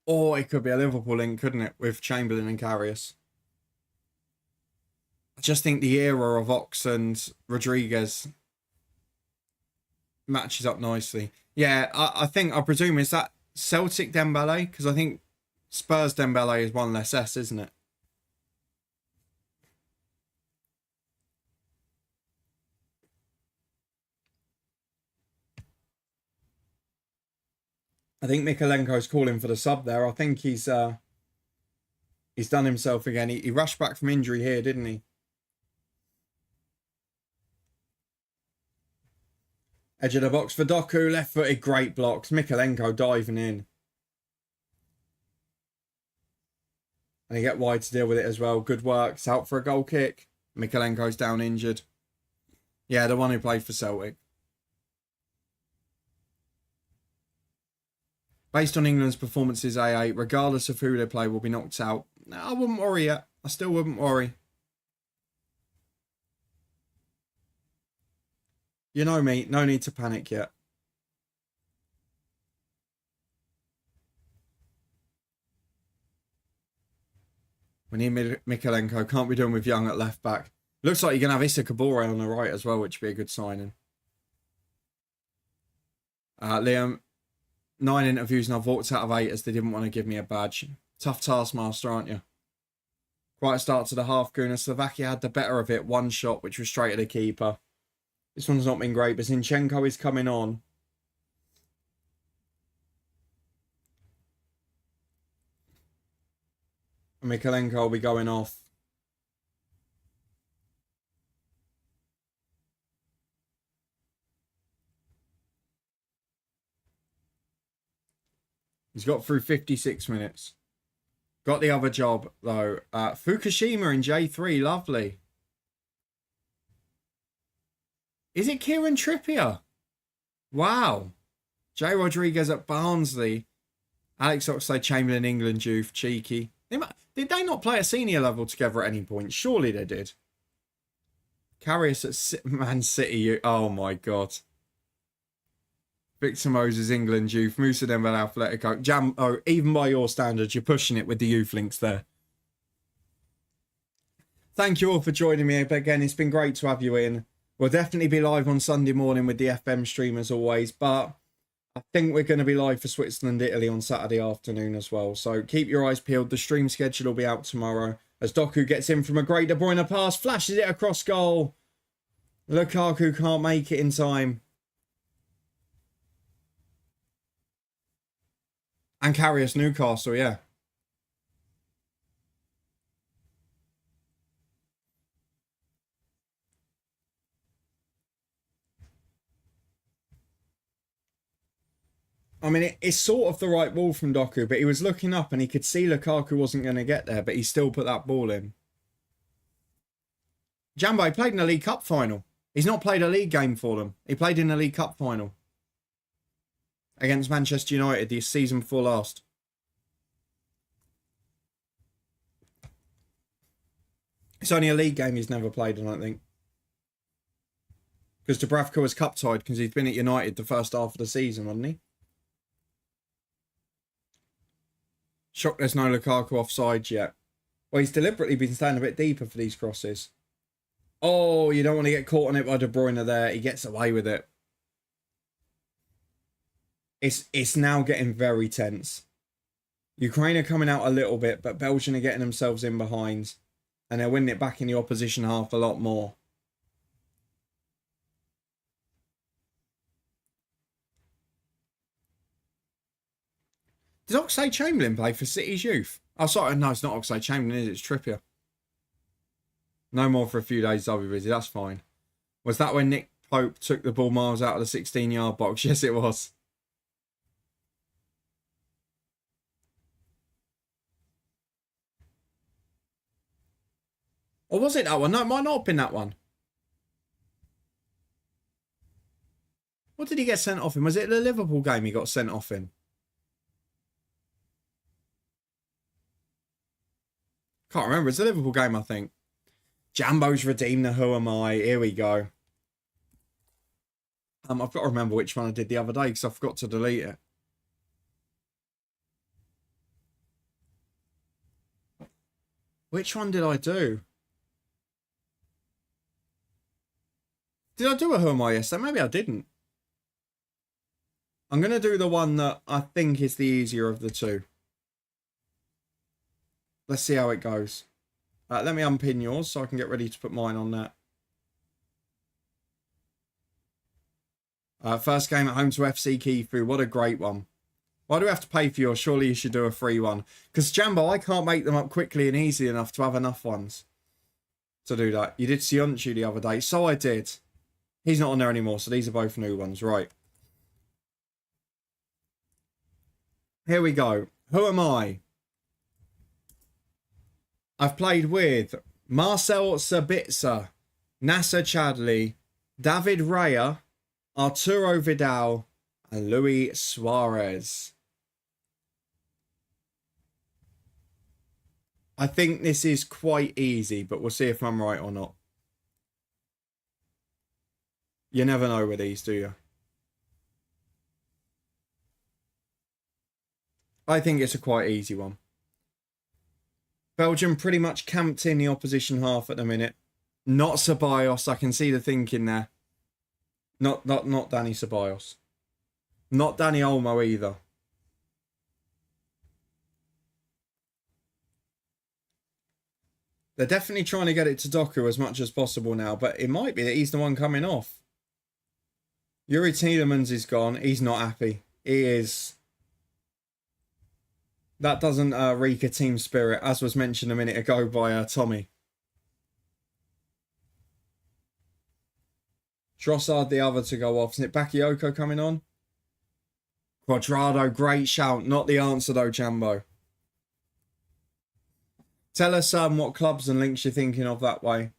Or it could be a Liverpool link, couldn't it? With Chamberlain and Karius. I just think the era of Ox and Rodriguez matches up nicely. Yeah, I presume, is that Celtic Dembele? Because I think Spurs Dembele is one less S, isn't it? I think Mikalenko's calling for the sub there. I think he's done himself again. He rushed back from injury here, didn't he? Edge of the box for Doku, left-footed, great blocks. Mikalenko diving in. And he get wide to deal with it as well. Good work. It's out for a goal kick. Mikalenko's down injured. Yeah, the one who played for Celtic. Based on England's performances, AA, regardless of who they play, will be knocked out. No, I wouldn't worry yet. I still wouldn't worry. You know me, no need to panic yet. We need Mikalenko. Can't be doing with Young at left back. Looks like you're going to have Issa Kabore on the right as well, which would be a good signing. Liam, 9 interviews and I've walked out of 8 as they didn't want to give me a badge. Tough taskmaster, aren't you? Quite a start to the half, Guna. Slovakia had the better of it. One shot, which was straight at the keeper. This one's not been great, but Zinchenko is coming on. And Mikalenko will be going off. He's got through 56 minutes. Got the other job, though. Fukushima in J3. Lovely. Is it Kieran Trippier? Wow. Jay Rodriguez at Barnsley. Alex Oxlade-Chamberlain, England youth. Cheeky. Did they not play at senior level together at any point? Surely they did. Karius at Man City. Oh, my God. Victor Moses, England youth. Moussa Dembele, Atletico. Oh, even by your standards, you're pushing it with the youth links there. Thank you all for joining me again. It's been great to have you in. We'll definitely be live on Sunday morning with the FM stream as always, but I think we're going to be live for Switzerland, Italy on Saturday afternoon as well. So keep your eyes peeled. The stream schedule will be out tomorrow as Doku gets in from a great De Bruyne pass, flashes it across goal. Lukaku can't make it in time. And Karius Newcastle, yeah. I mean, it's sort of the right ball from Doku, but he was looking up and he could see Lukaku wasn't going to get there, but he still put that ball in. Jambo played in a League Cup final. He's not played a league game for them. He played in a League Cup final against Manchester United the season before last. It's only a league game he's never played, I don't think. Because Dubravka was cup tied because he's been at United the first half of the season, wasn't he? Shocked there's no Lukaku offside yet. Well, he's deliberately been staying a bit deeper for these crosses. Oh, you don't want to get caught on it by De Bruyne there. He gets away with it. It's now getting very tense. Ukraine are coming out a little bit, but Belgium are getting themselves in behind. And they're winning it back in the opposition half a lot more. Did Oxlade-Chamberlain play for City's youth? Oh, sorry. No, it's not Oxlade-Chamberlain, is it? It's Trippier. No more for a few days, I'll be busy. That's fine. Was that when Nick Pope took the ball miles out of the 16-yard box? Yes, it was. Or was it that one? No, it might not have been that one. What did he get sent off in? Was it the Liverpool game he got sent off in? Can't remember. It's the Liverpool game, I think. Jambo's redeemed the Who Am I. Here we go. I've got to remember which one I did the other day because I forgot to delete it. Which one did I do? Did I do a Who Am I yesterday? Maybe I didn't. I'm going to do the one that I think is the easier of the two. Let's see how it goes. Let me unpin yours so I can get ready to put mine on that. First game at home to FC Kifu. What a great one. Why do we have to pay for yours? Surely you should do a free one. Because, Jambo, I can't make them up quickly and easy enough to have enough ones to do that. You did Sionchu the other day. So I did. He's not on there anymore, so these are both new ones. Right. Here we go. Who am I? I've played with Marcel Sabitzer, Nasser Chadli, David Raya, Arturo Vidal, and Luis Suarez. I think this is quite easy, but we'll see if I'm right or not. You never know with these, do you? I think it's a quite easy one. Belgium pretty much camped in the opposition half at the minute. Not Ceballos. I can see the thinking there. Not Danny Ceballos. Not Danny Olmo either. They're definitely trying to get it to Doku as much as possible now, but it might be that he's the one coming off. Yuri Tielemans is gone. He's not happy. He is. That doesn't reek a team spirit, as was mentioned a minute ago by Tommy. Trossard the other to go off. Isn't it Bakayoko coming on? Quadrado, great shout. Not the answer though, Jambo. Tell us what clubs and links you're thinking of that way.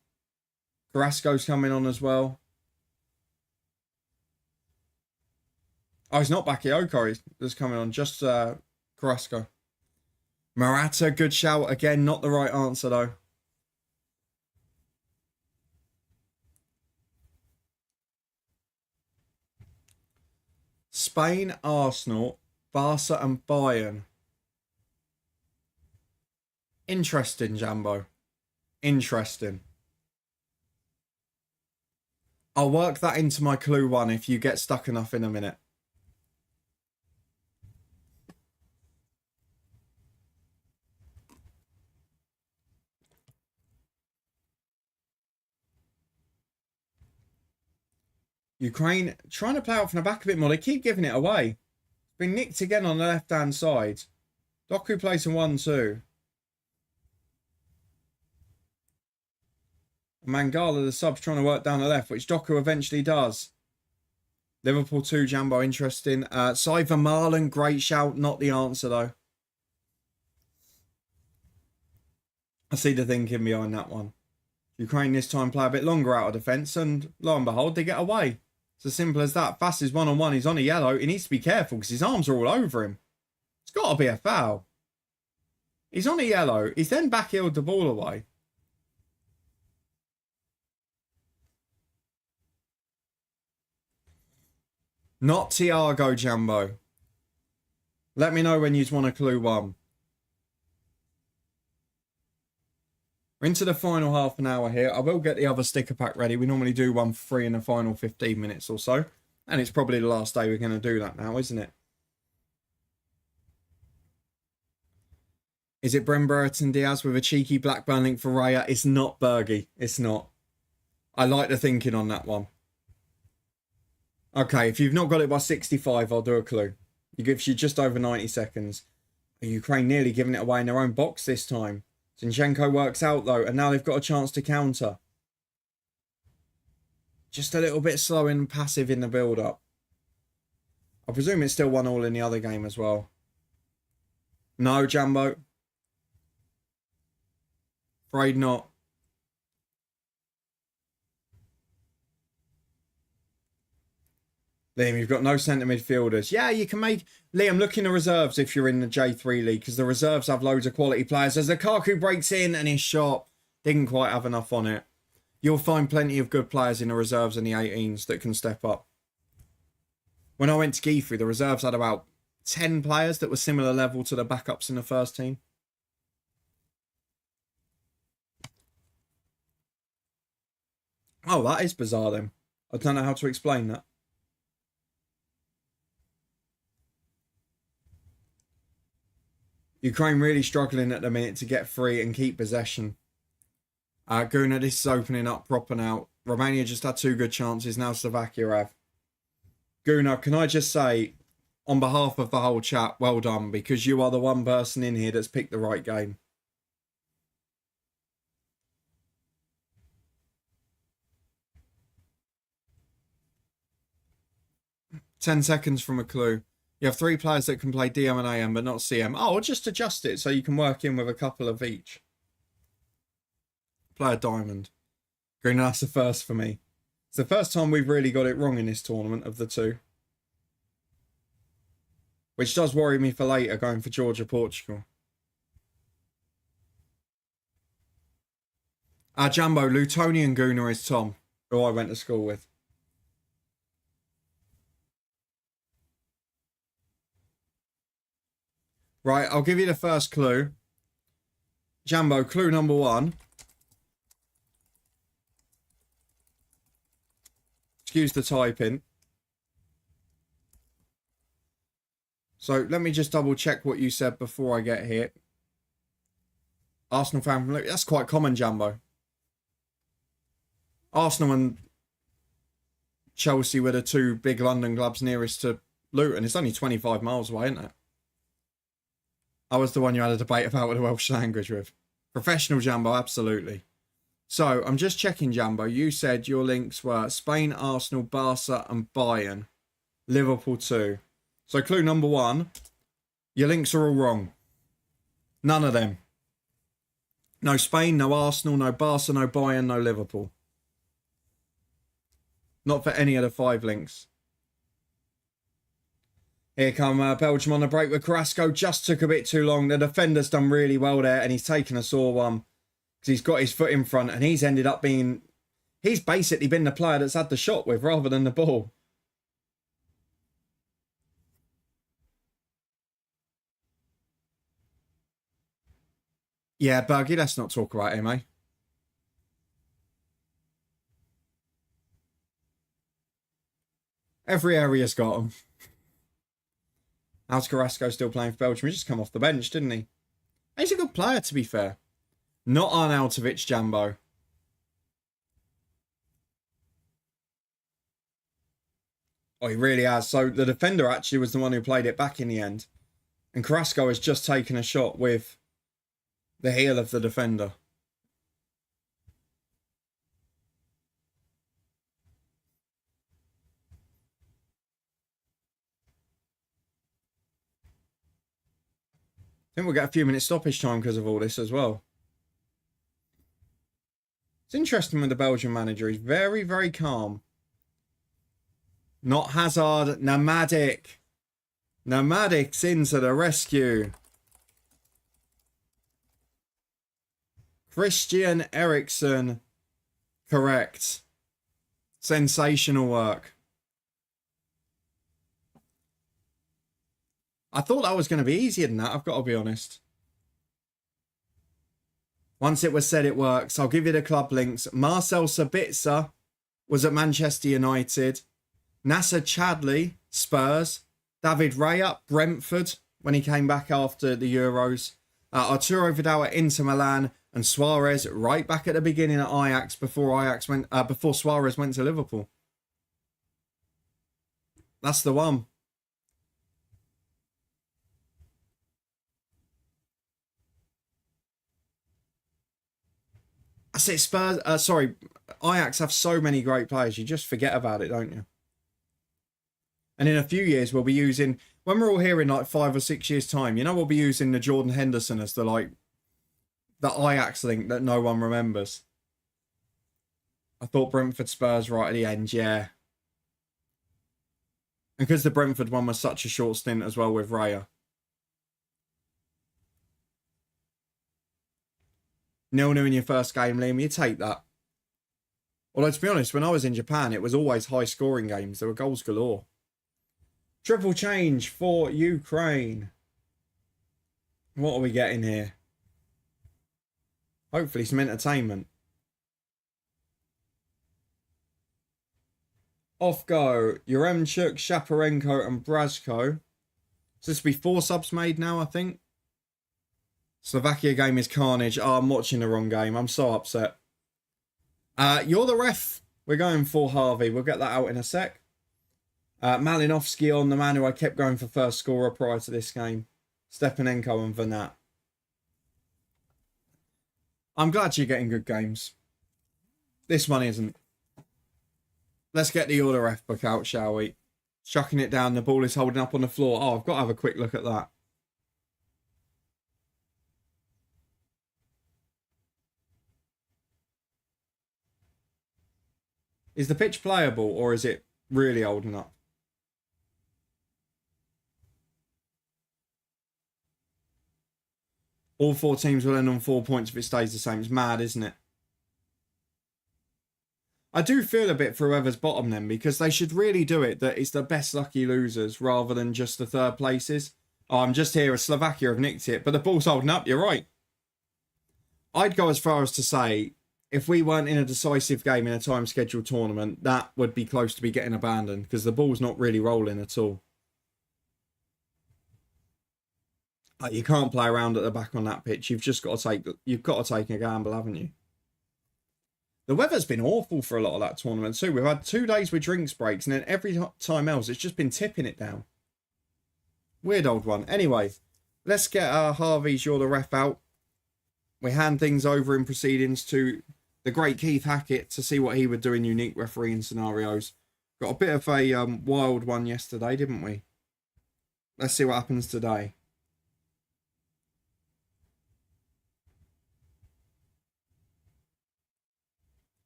Carrasco's coming on as well. Oh, he's not Bakayoko. He's coming on. Just Carrasco. Morata, good shout. Again, not the right answer though. Spain, Arsenal, Barca and Bayern. Interesting, Jambo. Interesting. I'll work that into my clue one if you get stuck enough in a minute. Ukraine trying to play out from the back a bit more. They keep giving it away. It's been nicked again on the left-hand side. Doku plays in 1-2. Mangala, the sub's trying to work down the left, which Doku eventually does. Liverpool 2, Jambo, interesting. Cypher Marlon, great shout. Not the answer, though. I see the thinking behind that one. Ukraine this time play a bit longer out of defence, and lo and behold, they get away. It's as simple as that. Fast is one-on-one. He's on a yellow. He needs to be careful because his arms are all over him. It's got to be a foul. He's on a yellow. He's then back-heeled the ball away. Not Thiago, Jambo. Let me know when you want a clue one. We're into the final half an hour here. I will get the other sticker pack ready. We normally do one for free in the final 15 minutes or so. And it's probably the last day we're going to do that now, isn't it? Is it Brem Brereton Diaz with a cheeky Blackburn link for Raya? It's not Bergie. It's not. I like the thinking on that one. Okay, if you've not got it by 65, I'll do a clue. It gives you just over 90 seconds. Ukraine nearly giving it away in their own box this time. Zinchenko works out though, and now they've got a chance to counter. Just a little bit slow and passive in the build-up. I presume it's still 1-1 in the other game as well. No, Jambo. Afraid not. Liam, you've got no centre midfielders. Yeah, you can make... Liam, look in the reserves if you're in the J3 League, because the reserves have loads of quality players. As Lukaku breaks in and his shot didn't quite have enough on it. You'll find plenty of good players in the reserves and the 18s that can step up. When I went to Geethru, the reserves had about 10 players that were similar level to the backups in the first team. Oh, that is bizarre then. I don't know how to explain that. Ukraine really struggling at the minute to get free and keep possession. Guna, this is opening up proper now. Romania just had 2 good chances. Now Slovakia have. Guna, can I just say, on behalf of the whole chat, well done, because you are the one person in here that's picked the right game. "10 seconds from a clue. You have 3 players that can play DM and AM, but not CM. Oh, just adjust it so you can work in with a couple of each. Play a diamond. Green, that's the first for me. It's the first time we've really got it wrong in this tournament of the 2. Which does worry me for later, going for Georgia, Portugal. Jambo, Lutonian Gooner is Tom, who I went to school with. Right, I'll give you the first clue. Jambo, clue number 1. Excuse the typing. So let me just double check what you said before I get hit. Arsenal fan from Luton. That's quite common, Jambo. Arsenal and Chelsea were the 2 big London clubs nearest to Luton. It's only 25 miles away, isn't it? I was the one you had a debate about with the Welsh language with. Professional, Jambo, absolutely. So, I'm just checking, Jambo. You said your links were Spain, Arsenal, Barca and Bayern. Liverpool 2. So, clue number 1. Your links are all wrong. None of them. No Spain, no Arsenal, no Barca, no Bayern, no Liverpool. Not for any of the 5 links. Here come Belgium on the break with Carrasco. Just took a bit too long. The defender's done really well there, and he's taken a sore one because he's got his foot in front, and he's ended up being... He's basically been the player that's had the shot with rather than the ball. Yeah, Bergie, let's not talk about him, eh? Every area's got him. How's Carrasco still playing for Belgium? He just come off the bench, didn't he? He's a good player, to be fair. Not Arnautovic, Jambo. Oh, he really has. So the defender actually was the one who played it back in the end. And Carrasco has just taken a shot with the heel of the defender. I think we'll get a few minutes stoppage time because of all this as well. It's interesting with the Belgian manager. He's very, very calm. Not Hazard. Nomadic. Nomadic's into the rescue. Christian Eriksen. Correct. Sensational work. I thought that was going to be easier than that, I've got to be honest. Once it was said it works, I'll give you the club links. Marcel Sabitzer was at Manchester United. Nasser Chadli, Spurs. David Raya, Brentford, when he came back after the Euros. Arturo Vidal at Inter Milan, and Suarez right back at the beginning at Ajax before Suarez went to Liverpool. That's the one. I say Spurs. Ajax have so many great players. You just forget about it, don't you? And in a few years, we'll be using, when we're all here in like 5 or 6 years' time, we'll be using the Jordan Henderson as the Ajax link that no one remembers. I thought Brentford Spurs right at the end, yeah. And because the Brentford one was such a short stint as well with Raya. 0-0 in your first game, Liam, you take that. Although, to be honest, when I was in Japan, it was always high-scoring games. There were goals galore. Triple change for Ukraine. What are we getting here? Hopefully some entertainment. Off go. Yaremchuk, Shaparenko and Brazko. So this will be 4 subs made now, I think. Slovakia game is carnage. Oh, I'm watching the wrong game. I'm so upset. You're the ref. We're going for Harvey. We'll get that out in a sec. Malinovsky on, the man who I kept going for first scorer prior to this game. Stepanenko and Vanat. I'm glad you're getting good games. This one isn't. Let's get the order ref book out, shall we? Chucking it down. The ball is holding up on the floor. Oh, I've got to have a quick look at that. Is the pitch playable or is it really old enough? All 4 teams will end on 4 points if it stays the same. It's mad, isn't it? I do feel a bit for whoever's bottom then, because they should really do it that it's the best lucky losers rather than just the third places. Oh, I'm just here as Slovakia have nicked it, but the ball's holding up, you're right. I'd go as far as to say, if we weren't in a decisive game in a time-scheduled tournament, that would be close to be getting abandoned, because the ball's not really rolling at all. You can't play around at the back on that pitch. You've just got to take a gamble, haven't you? The weather's been awful for a lot of that tournament too. We've had 2 days with drinks breaks, and then every time else, it's just been tipping it down. Weird old one. Anyway, let's get Harvey's You're the Ref out. We hand things over in proceedings to the great Keith Hackett to see what he would do in unique refereeing scenarios. Got a bit of a wild one yesterday, didn't we? Let's see what happens today.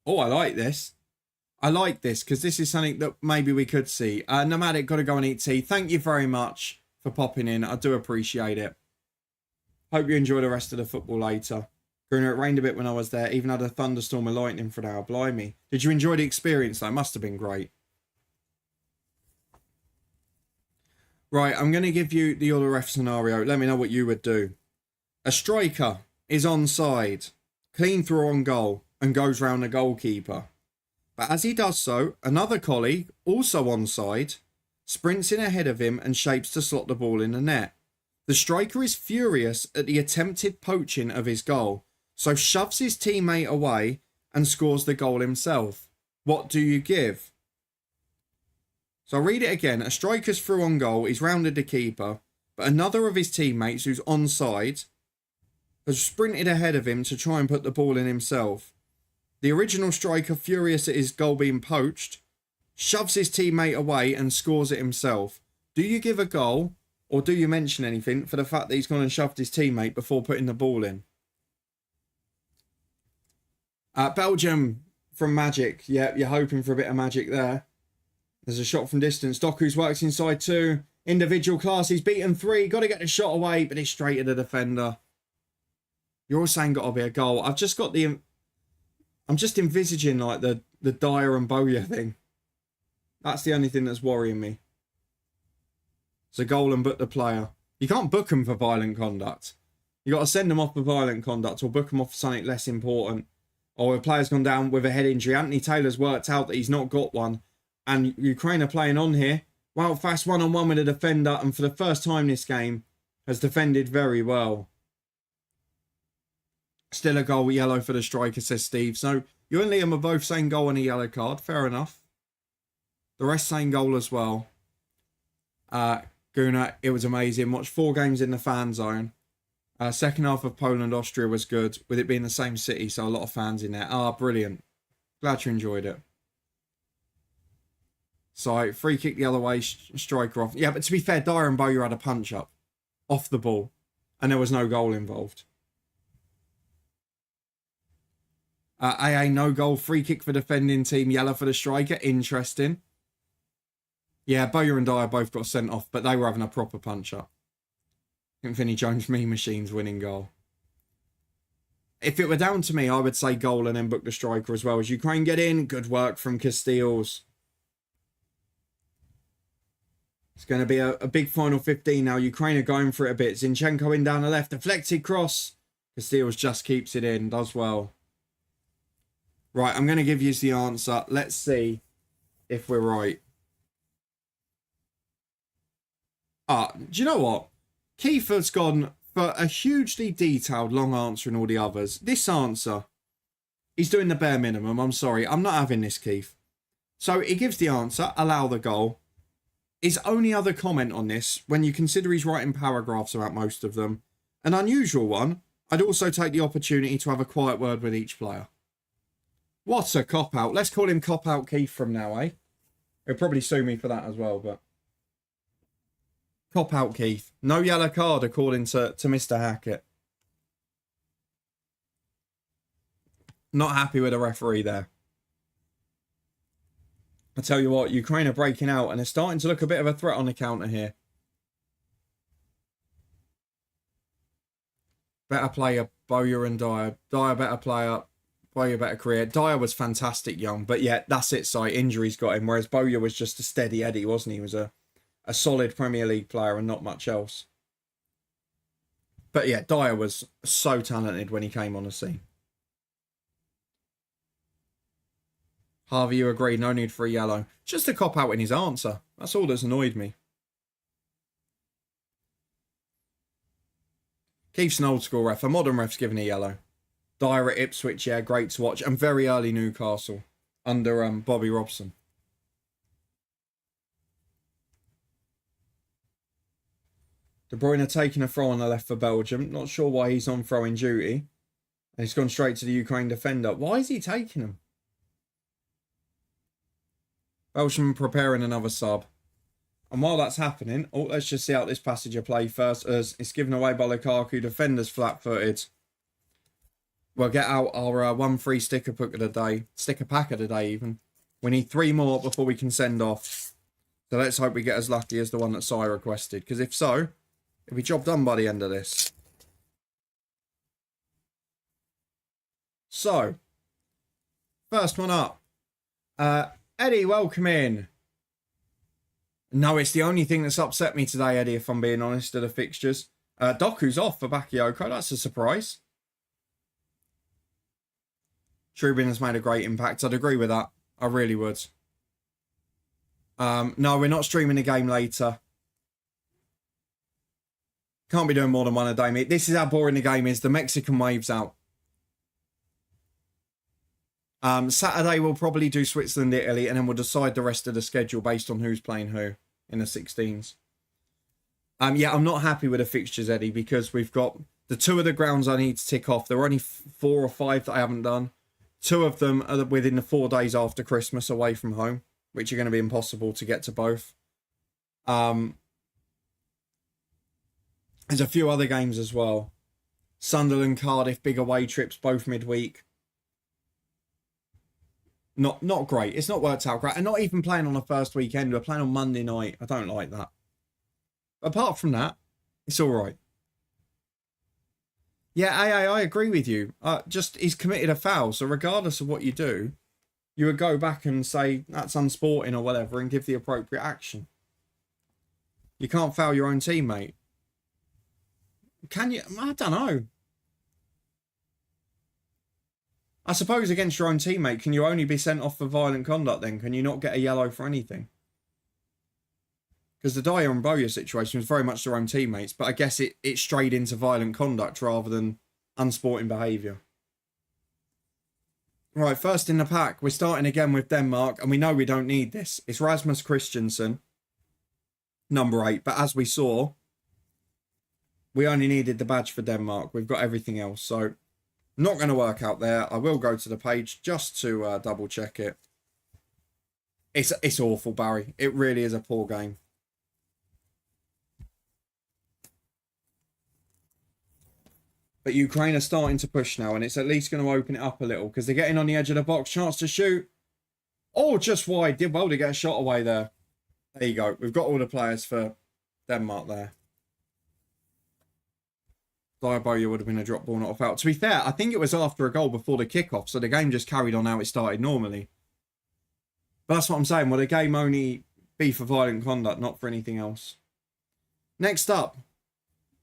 Oh, I like this. I like this because this is something that maybe we could see. Nomadic, got to go and eat tea. Thank you very much for popping in. I do appreciate it. Hope you enjoy the rest of the football later. Gruner, it rained a bit when I was there. Even had a thunderstorm of lightning for an hour. Blimey. Did you enjoy the experience? That must have been great. Right, I'm going to give you the other ref scenario. Let me know what you would do. A striker is onside, clean through on goal, and goes round the goalkeeper. But as he does so, another colleague, also onside, sprints in ahead of him and shapes to slot the ball in the net. The striker is furious at the attempted poaching of his goal, so shoves his teammate away and scores the goal himself. What do you give? So I'll read it again. A striker's through on goal, he's rounded the keeper, but another of his teammates who's onside has sprinted ahead of him to try and put the ball in himself. The original striker, furious at his goal being poached, shoves his teammate away and scores it himself. Do you give a goal, or do you mention anything for the fact that he's gone and shoved his teammate before putting the ball in? Belgium from Magic. Yeah, you're hoping for a bit of magic there. There's a shot from distance. Doku's works inside 2. Individual class, he's beaten 3. Got to get the shot away, but it's straight at the defender. You're all saying got to be a goal. I'm just envisaging like the Dyer and Bowyer thing. That's the only thing that's worrying me. It's a goal and book the player. You can't book them for violent conduct. You got to send them off for violent conduct or book them off for something less important. Or a player's gone down with a head injury. Anthony Taylor's worked out that he's not got one. And Ukraine are playing on here. Well, fast one-on-one with a defender. And for the first time this game, has defended very well. Still a goal, yellow for the striker, says Steve. So you and Liam are both saying goal and a yellow card. Fair enough. The rest saying goal as well. Guna, it was amazing. Watched 4 games in the fan zone. Second half of Poland-Austria was good, with it being the same city, so a lot of fans in there. Brilliant. Glad you enjoyed it. So, free kick the other way, striker off. Yeah, but to be fair, Dyer and Bowyer had a punch-up off the ball, and there was no goal involved. AA, no goal. Free kick for defending team. Yellow for the striker. Interesting. Yeah, Bowyer and Dyer both got sent off, but they were having a proper punch-up. I think Vinnie Jones, Meme Machine's winning goal. If it were down to me, I would say goal and then book the striker as well. As Ukraine get in, good work from Casteels. It's going to be a big final 15 now. Ukraine are going for it a bit. Zinchenko in down the left. Deflected cross. Casteels just keeps it in. Does well. Right, I'm going to give you the answer. Let's see if we're right. Do you know what? Kiefer's gone for a hugely detailed, long answer in all the others. This answer, he's doing the bare minimum. I'm sorry. I'm not having this, Keith. So he gives the answer, allow the goal. His only other comment on this, when you consider he's writing paragraphs about most of them, an unusual one, I'd also take the opportunity to have a quiet word with each player. What a cop-out. Let's call him Cop-Out Keith from now, eh? He'll probably sue me for that as well, but... Cop-out Keith. No yellow card, according to Mr. Hackett. Not happy with the referee there. I tell you what, Ukraine are breaking out and they're starting to look a bit of a threat on the counter here. Better player, Bowyer and Dyer. Dyer better player, Bowyer better career. Dyer was fantastic young, but yeah, that's it, Si. Injuries got him, whereas Bowyer was just a steady Eddie, wasn't he? He was a solid Premier League player and not much else. But yeah, Dyer was so talented when he came on the scene. Harvey, you agree? No need for a yellow. Just a cop-out in his answer. That's all that's annoyed me. Keith's an old-school ref. A modern ref's given a yellow. Dyer at Ipswich, yeah, great to watch. And very early Newcastle under Bobby Robson. De Bruyne taking a throw on the left for Belgium. Not sure why he's on throwing duty. And he's gone straight to the Ukraine defender. Why is he taking him? Belgium preparing another sub. And while that's happening, let's just see out this passage of play first, as it's given away by Lukaku. Defenders flat-footed. We'll get out our 1 free sticker pack of the day. Sticker pack of the day, even. We need 3 more before we can send off. So let's hope we get as lucky as the one that Si requested. Because if so, it'll be job done by the end of this. So, first one up. Eddie, welcome in. No, it's the only thing that's upset me today, Eddie, if I'm being honest, are the fixtures. Doku's off for Bakayoko. That's a surprise. Trubin has made a great impact. I'd agree with that. I really would. No, we're not streaming the game later. Can't be doing more than one a day, mate. This is how boring the game is. The Mexican wave's out. Saturday we'll probably do Switzerland, Italy, and then we'll decide the rest of the schedule based on who's playing who in the 16s. Yeah, I'm not happy with the fixtures, Eddie, because we've got the 2 of the grounds I need to tick off. There are only 4 or 5 that I haven't done. 2 of them are within the 4 days after Christmas away from home, which are going to be impossible to get to both. There's a few other games as well. Sunderland, Cardiff, big away trips, both midweek. Not great. It's not worked out great. And not even playing on a first weekend. We're playing on Monday night. I don't like that. Apart from that, it's all right. Yeah, I agree with you. Just he's committed a foul. So regardless of what you do, you would go back and say that's unsporting or whatever and give the appropriate action. You can't foul your own teammate. Can you? I don't know. I suppose against your own teammate, can you only be sent off for violent conduct then? Can you not get a yellow for anything? Because the Dyer and Bowyer situation was very much their own teammates, but I guess it strayed into violent conduct rather than unsporting behaviour. Right, first in the pack, we're starting again with Denmark, and we know we don't need this. It's Rasmus Christensen, number 8. But as we saw, we only needed the badge for Denmark. We've got everything else, so not going to work out there. I will go to the page just to double check it. It's awful, Barry. It really is a poor game. But Ukraine are starting to push now, and it's at least going to open it up a little because they're getting on the edge of the box. Chance to shoot. Oh, just wide. Did well to get a shot away there. There you go. We've got all the players for Denmark there. Diaboya would have been a drop ball, not a foul. To be fair, I think it was after a goal before the kickoff, so the game just carried on how it started normally. But that's what I'm saying. Will the game only be for violent conduct, not for anything else? Next up,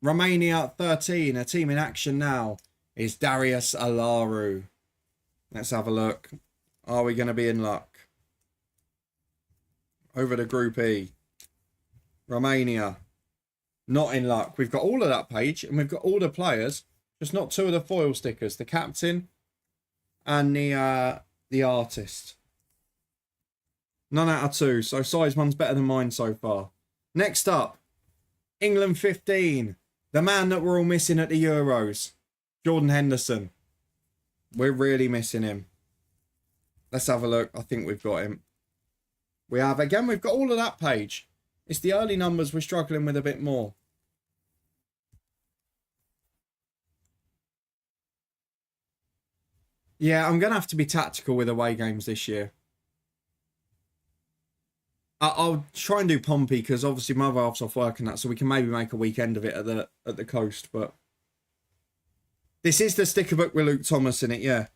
Romania 13, a team in action now, is Darius Alaru. Let's have a look. Are we going to be in luck? Over to Group E. Romania. Not in luck. We've got all of that page, and we've got all the players, just not 2 of the foil stickers. The captain and the artist. None out of 2, so Sizeman's better than mine so far. Next up, England 15. The man that we're all missing at the Euros. Jordan Henderson. We're really missing him. Let's have a look. I think we've got him. We have. Again, we've got all of that page. It's the early numbers we're struggling with a bit more. Yeah, I'm going to have to be tactical with away games this year. I'll try and do Pompey because obviously my other half's off work and that, so we can maybe make a weekend of it at the coast. But this is the sticker book with Luke Thomas in it, yeah.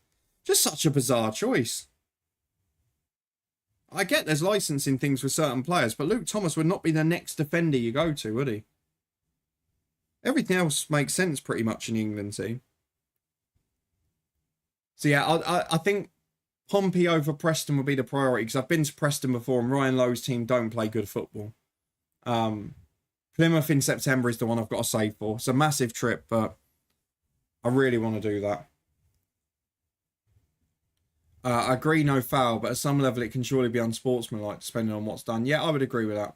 Just such a bizarre choice. I get there's licensing things for certain players, but Luke Thomas would not be the next defender you go to, would he? Everything else makes sense pretty much in the England team. So yeah, I think Pompey over Preston would be the priority because I've been to Preston before and Ryan Lowe's team don't play good football. Plymouth in September is the one I've got to save for. It's a massive trip, but I really want to do that. I agree, no foul, but at some level it can surely be unsportsmanlike depending on what's done. Yeah, I would agree with that.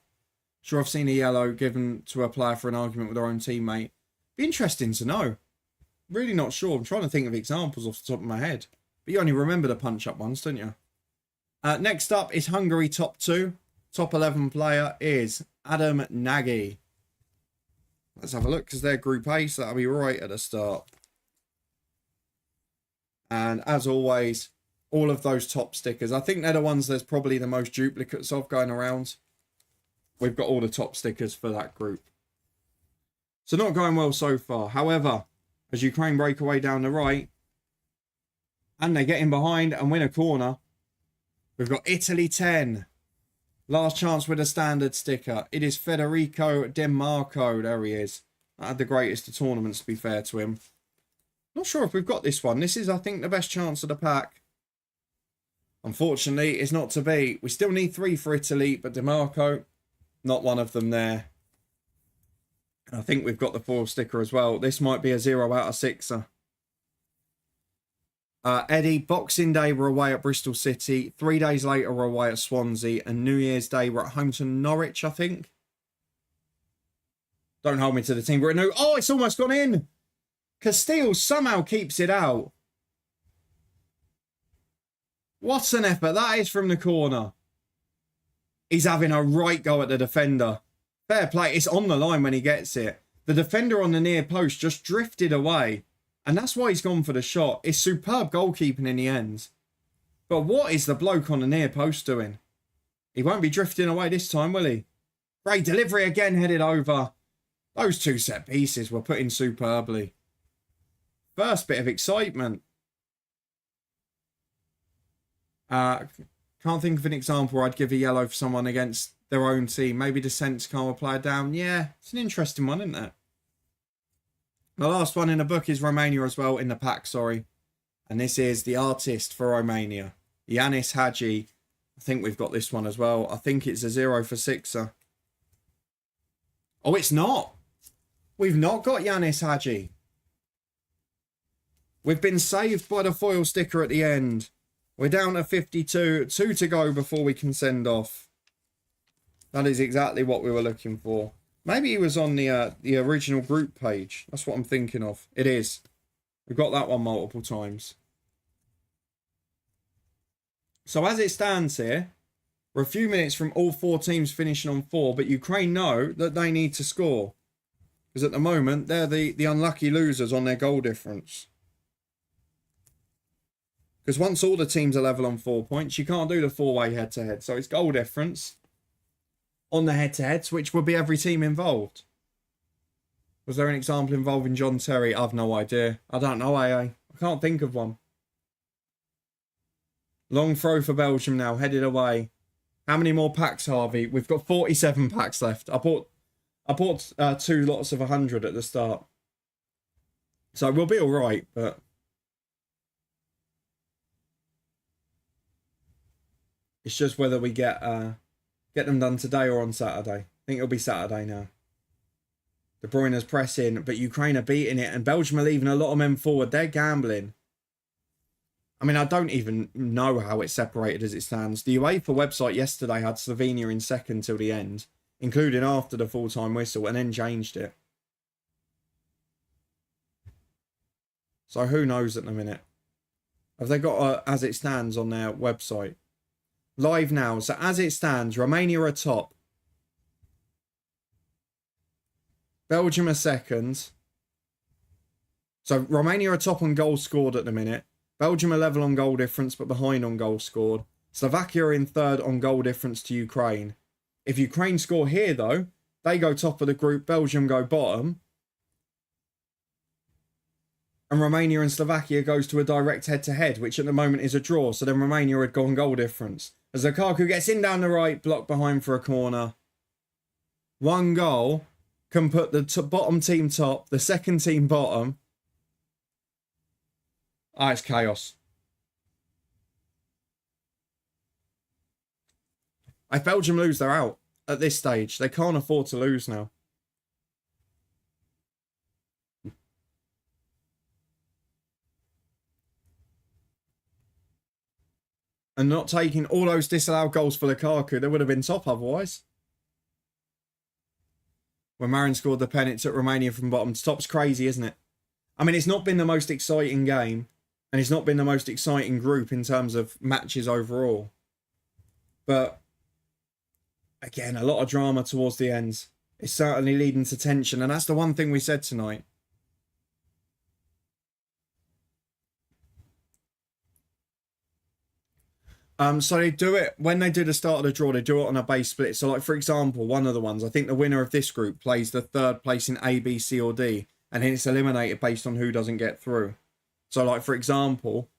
Sure, I've seen a yellow given to a player for an argument with their own teammate. Be interesting to know. Really not sure. I'm trying to think of examples off the top of my head. But you only remember the punch-up ones, don't you? Next up is Hungary top 2. Top 11 player is Adam Nagy. Let's have a look because they're Group A, so that'll be right at the start. And as always, all of those top stickers. I think they're the ones there's probably the most duplicates of going around. We've got all the top stickers for that group. So not going well so far. However, as Ukraine break away down the right, and they get in behind and win a corner, we've got Italy 10. Last chance with a standard sticker. It is Federico Di Marco. There he is. I had the greatest of tournaments, to be fair to him. Not sure if we've got this one. This is, I think, the best chance of the pack. Unfortunately, it's not to be. We still need 3 for Italy, but Di Marco, not one of them there. And I think we've got the 4 sticker as well. This might be a 0 out of 6. Eddie, Boxing Day we're away at Bristol City. 3 days later we're away at Swansea. And New Year's Day we're at home to Norwich, I think. Don't hold me to the team. We're at New... Oh, it's almost gone in. Castile somehow keeps it out. What an effort. That is from the corner. He's having a right go at the defender. Fair play. It's on the line when he gets it. The defender on the near post just drifted away. And that's why he's gone for the shot. It's superb goalkeeping in the end. But what is the bloke on the near post doing? He won't be drifting away this time, will he? Great delivery again, headed over. Those 2 set pieces were put in superbly. First bit of excitement. Can't think of an example where I'd give a yellow for someone against their own team. Maybe the sense calm a player down. Yeah, it's an interesting one, isn't it? The last one in the book is Romania as well, in the pack, sorry. And this is the artist for Romania. Yanis Hadji. I think we've got this one as well. I think it's a 0 for 6er. Oh, it's not. We've not got Yanis Hadji. We've been saved by the foil sticker at the end. We're down to 52. 2 to go before we can send off. That is exactly what we were looking for. Maybe he was on the original group page. That's what I'm thinking of. It is. We've got that one multiple times. So as it stands here, we're a few minutes from all 4 teams finishing on 4, but Ukraine know that they need to score. Because at the moment, they're the unlucky losers on their goal difference. Because once all the teams are level on 4 points, you can't do the 4-way head-to-head. So it's goal difference on the head-to-heads, which would be every team involved. Was there an example involving John Terry? I've no idea. I don't know, AA. I can't think of one. Long throw for Belgium now, headed away. How many more packs, Harvey? We've got 47 packs left. I bought 2 lots of 100 at the start. So we'll be all right, but... It's just whether we get them done today or on Saturday. I think it'll be Saturday now. De Bruyne's pressing, but Ukraine are beating it, and Belgium are leaving a lot of men forward. They're gambling. I mean, I don't even know how it's separated as it stands. The UEFA website yesterday had Slovenia in second till the end, including after the full-time whistle, and then changed it. So who knows at the minute? Have they got as it stands on their website? Live now. So as it stands, Romania are top. Belgium are second. So Romania are top on goals scored at the minute. Belgium are level on goal difference, but behind on goals scored. Slovakia are in third on goal difference to Ukraine. If Ukraine score here, though, they go top of the group. Belgium go bottom. And Romania and Slovakia goes to a direct head-to-head, which at the moment is a draw. So then Romania would go on goal difference. As Lukaku gets in down the right, blocked behind for a corner. 1 goal can put the bottom team top, the second team bottom. Ah, it's chaos. If Belgium lose, they're out at this stage. They can't afford to lose now. And not taking all those disallowed goals for Lukaku, they would have been top otherwise. When Marin scored the pen, it took Romania from bottom to top. It's crazy, isn't it? I mean, it's not been the most exciting game. And it's not been the most exciting group in terms of matches overall. But, again, a lot of drama towards the end. It's certainly leading to tension. And that's the one thing we said tonight. So they do it, when they do the start of the draw, they do it on a base split. So, like, for example, one of the ones, I think the winner of this group plays the third place in A, B, C, or D. And then it's eliminated based on who doesn't get through. So, like, for example,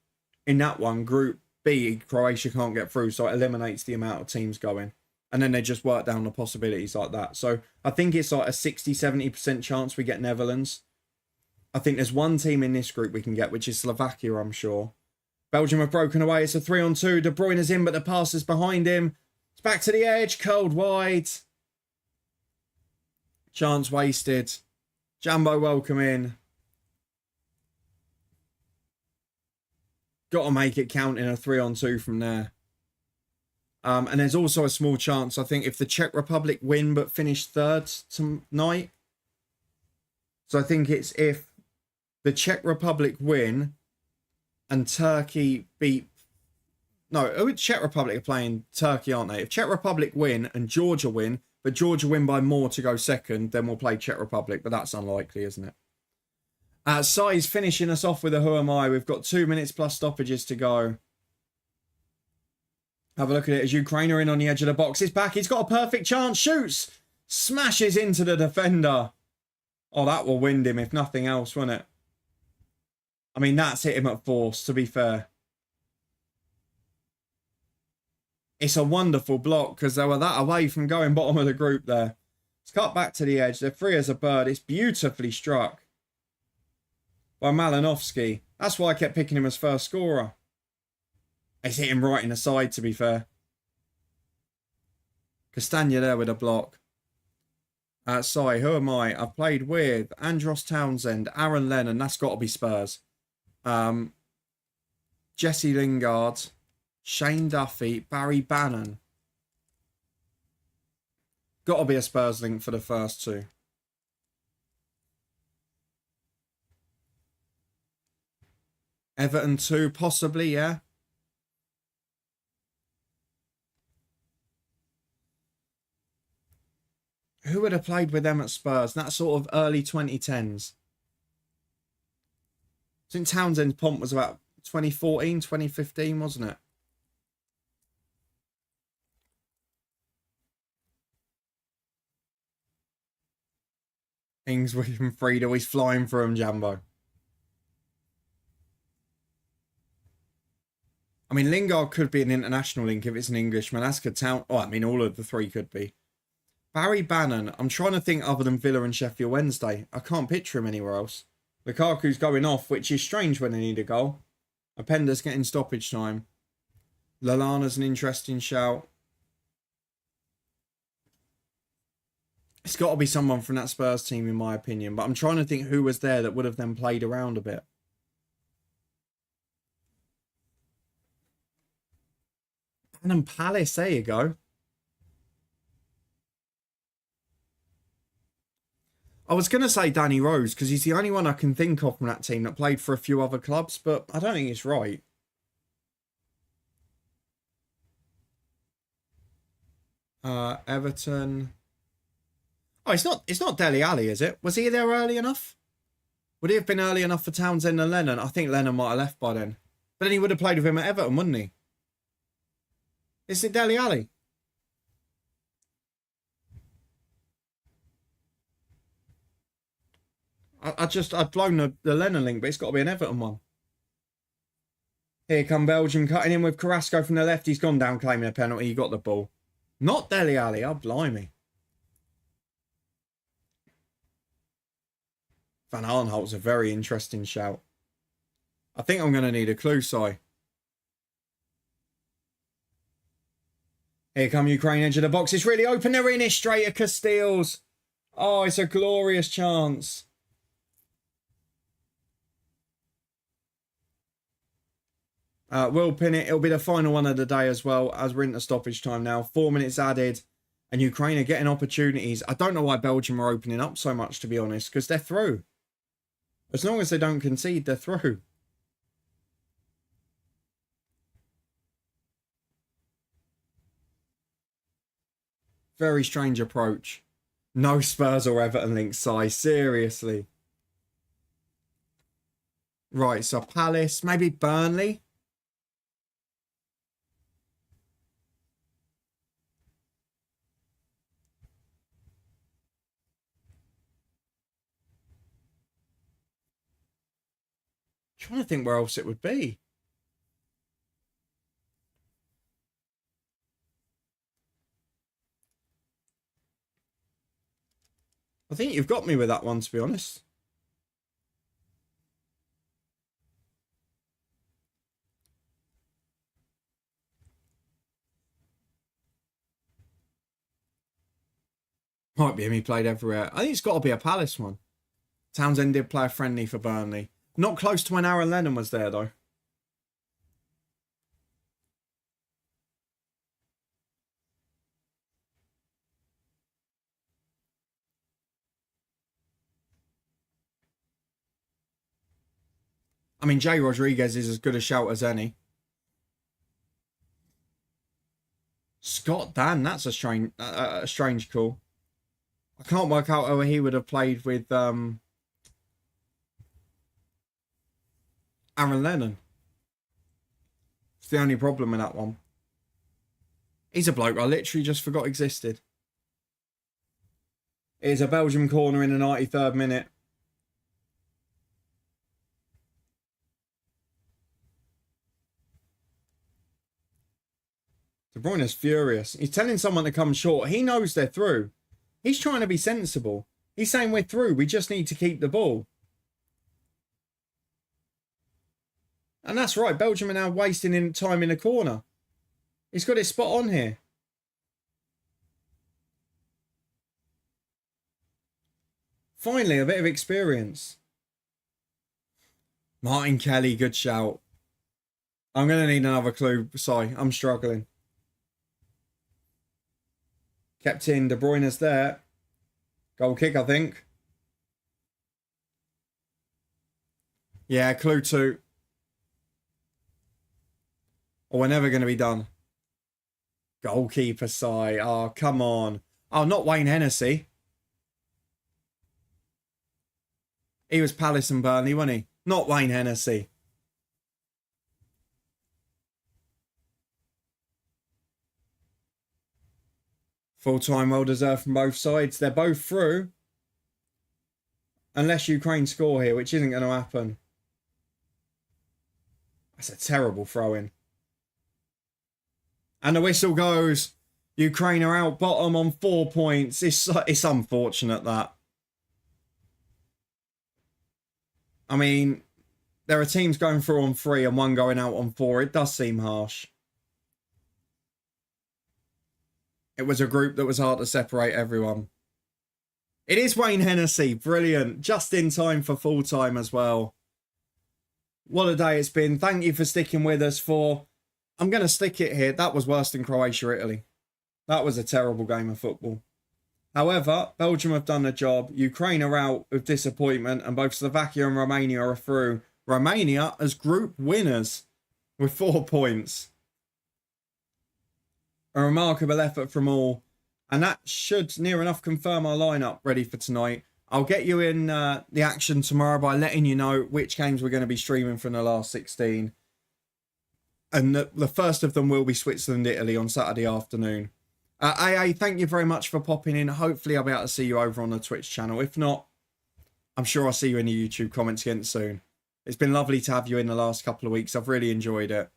in that one, Group B, Croatia can't get through, so it eliminates the amount of teams going. And then they just work down the possibilities like that. So, I think it's like a 60-70% chance we get Netherlands. I think there's one team in this group we can get, which is Slovakia, I'm sure. Belgium have broken away. It's a 3-on-2. De Bruyne's in, but the pass is behind him. It's back to the edge. Curled wide. Chance wasted. Jambo welcome in. Got to make it count in a 3-on-2 from there. And there's also a small chance, I think, if the Czech Republic win but finish third tonight. So I think it's if the Czech Republic win and Turkey beat... No, Czech Republic are playing Turkey, aren't they? If Czech Republic win and Georgia win, but Georgia win by more to go second, then we'll play Czech Republic. But that's unlikely, isn't it? Sai's finishing us off with a who am I. We've got 2 minutes plus stoppages to go. Have a look at it as Ukraine are in on the edge of the box. It's back. He's got a perfect chance. Shoots. Smashes into the defender. Oh, that will wind him if nothing else, won't it? I mean, that's hit him at force, to be fair. It's a wonderful block because they were that away from going bottom of the group there. It's cut back to the edge. They're free as a bird. It's beautifully struck by Malinovsky. That's why I kept picking him as first scorer. It's hit him right in the side, to be fair. Castagna there with a block. Sai, who am I? I've played with Andros Townsend, Aaron Lennon. That's got to be Spurs. Jesse Lingard. Shane Duffy, Barry Bannon. Got to be a Spurs link for the first two. Everton 2, possibly, yeah. Who would have played with them at Spurs? That sort of early 2010s. I think Townsend's pomp was about 2014, 2015, wasn't it? Ings, William Friedel, he's flying through him, Jambo. I mean, Lingard could be an international link if it's an Englishman. As could Town. Oh, I mean, all of the three could be. Barry Bannon. I'm trying to think other than Villa and Sheffield Wednesday. I can't picture him anywhere else. Lukaku's going off, which is strange when they need a goal. Apenda's getting stoppage time. Lallana's an interesting shout. It's got to be someone from that Spurs team, in my opinion. But I'm trying to think who was there that would have then played around a bit. And Palace, there you go. I was going to say Danny Rose because he's the only one I can think of from that team that played for a few other clubs, but I don't think it's right. Everton. Oh, it's not Dele Alli, is it? Was he there early enough? Would he have been early enough for Townsend and Lennon? I think Lennon might have left by then. But then he would have played with him at Everton, wouldn't he? Is it Dele Alli? I'd blown the Lennon link, but it's got to be an Everton one. Here come Belgium cutting in with Carrasco from the left. He's gone down claiming a penalty. He got the ball. Not Dele Alli. Oh, blimey. Van Aanholt's a very interesting shout. I think I'm going to need a clue, Si. Here come Ukraine, edge of the box. It's really open. They're in it straight at Casteels. Oh, it's a glorious chance. We'll pin it. It'll be the final one of the day as well, as we're into stoppage time now. 4 minutes added. And Ukraine are getting opportunities. I don't know why Belgium are opening up so much, to be honest, because they're through. As long as they don't concede, they're through. Very strange approach. No Spurs or Everton links, Si. Seriously. Right, so Palace. Maybe Burnley. Trying to think where else it would be. I think you've got me with that one, to be honest. Might be him. He played everywhere. I think it's got to be a Palace one. Townsend did play a friendly for Burnley. Not close to when Aaron Lennon was there, though. I mean, Jay Rodriguez is as good a shout as any. Scott Dan, that's a strange call. I can't work out how he would have played with Aaron Lennon. It's the only problem with that one. He's a bloke I literally just forgot existed. It is a Belgium corner in the 93rd minute. De Bruyne's furious. He's telling someone to come short. He knows they're through. He's trying to be sensible. He's saying we're through. We just need to keep the ball. And that's right. Belgium are now wasting time in the corner. He's got it spot on here. Finally, a bit of experience. Martin Kelly, good shout. I'm going to need another clue. Sorry, I'm struggling. Kept in. De Bruyne's there. Goal kick, I think. Yeah, clue 2. Or we're never going to be done. Goalkeeper side. Oh, come on. Oh, not Wayne Hennessy. He was Palace and Burnley, wasn't he? Not Wayne Hennessy. Full time, well deserved from both sides. They're both through. Unless Ukraine score here, which isn't going to happen. That's a terrible throw in. And the whistle goes. Ukraine are out bottom on 4 points. It's unfortunate that. I mean, there are teams going through on 3 and one going out on 4. It does seem harsh. It was a group that was hard to separate everyone. It is Wayne Hennessy. Brilliant. Just in time for full time as well. What a day it's been. Thank you for sticking with us for... I'm going to stick it here. That was worse than Croatia-Italy. That was a terrible game of football. However, Belgium have done the job. Ukraine are out with disappointment, and both Slovakia and Romania are through. Romania as group winners with 4 points. A remarkable effort from all. And that should near enough confirm our lineup ready for tonight. I'll get you in the action tomorrow by letting you know which games we're going to be streaming from the last 16. And the first of them will be Switzerland-Italy on Saturday afternoon. AA, thank you very much for popping in. Hopefully I'll be able to see you over on the Twitch channel. If not, I'm sure I'll see you in the YouTube comments again soon. It's been lovely to have you in the last couple of weeks. I've really enjoyed it.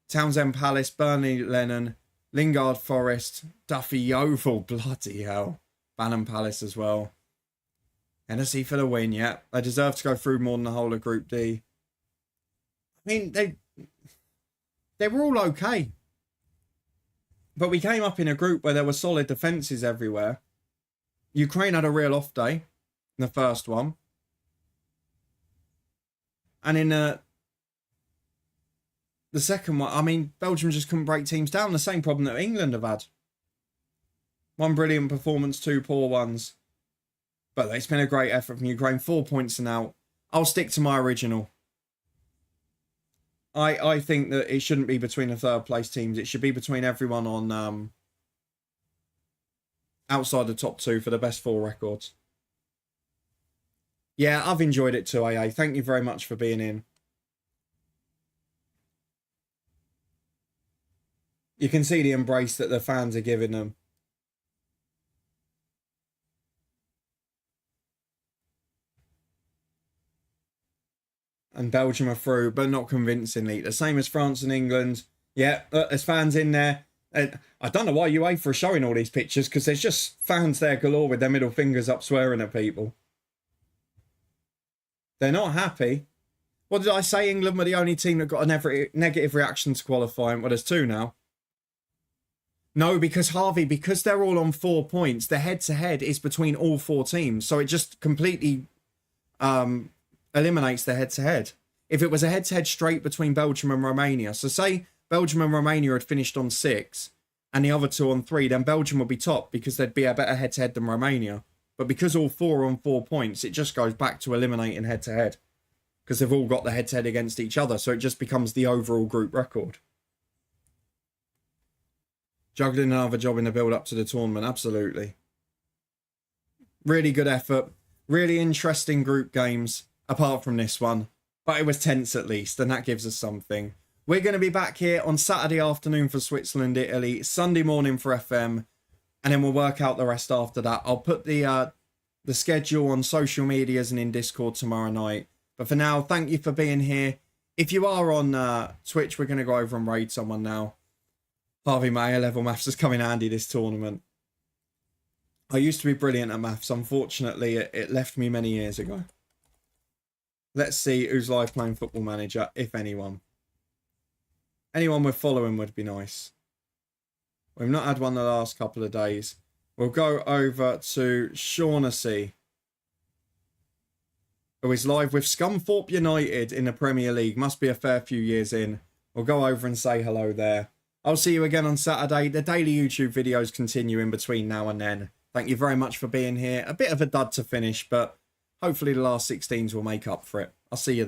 Townsend Palace, Burnley Lennon, Lingard Forest, Duffy Yeovil, bloody hell. Bannon Palace as well. Hennessy for the win, yeah. They deserve to go through more than the whole of Group D. I mean, they were all okay. But we came up in a group where there were solid defences everywhere. Ukraine had a real off day in the first one. And in the second one, I mean, Belgium just couldn't break teams down. The same problem that England have had. One brilliant performance, 2 poor ones. But it's been a great effort from Ukraine. 4 points and out. I'll stick to my original. I think that it shouldn't be between the third place teams. It should be between everyone on outside the top 2 for the best 4 records. Yeah, I've enjoyed it too, AA. Thank you very much for being in. You can see the embrace that the fans are giving them. And Belgium are through, but not convincingly. The same as France and England. Yeah, there's fans in there. I don't know why UEFA are showing all these pictures, because there's just fans there galore with their middle fingers up swearing at people. They're not happy. What did I say? England were the only team that got a negative reaction to qualifying. Well, there's 2 now. No, because Harvey, because they're all on 4 points, the head-to-head is between all 4 teams. So it just completely eliminates the head-to-head. If it was a head-to-head straight between Belgium and Romania, so say Belgium and Romania had finished on 6 and the other 2 on 3, then Belgium would be top because they'd be a better head-to-head than Romania. But because all 4 are on 4 points, it just goes back to eliminating head-to-head because they've all got the head-to-head against each other. So it just becomes the overall group record. Juggling another job in the build-up to the tournament, absolutely. Really good effort. Really interesting group games, apart from this one. But it was tense at least, and that gives us something. We're going to be back here on Saturday afternoon for Switzerland, Italy, Sunday morning for FM, and then we'll work out the rest after that. I'll put the schedule on social medias and in Discord tomorrow night. But for now, thank you for being here. If you are on Twitch, we're going to go over and raid someone now. Harvey, my A-level maths has come in handy this tournament. I used to be brilliant at maths. Unfortunately, it left me many years ago. Let's see who's live playing Football Manager, if anyone. Anyone we're following would be nice. We've not had one the last couple of days. We'll go over to Shaughnessy. who is live with Scunthorpe United in the Premier League. Must be a fair few years in. We'll go over and say hello there. I'll see you again on Saturday. The daily YouTube videos continue in between now and then. Thank you very much for being here. A bit of a dud to finish, but hopefully the last 16s will make up for it. I'll see you then.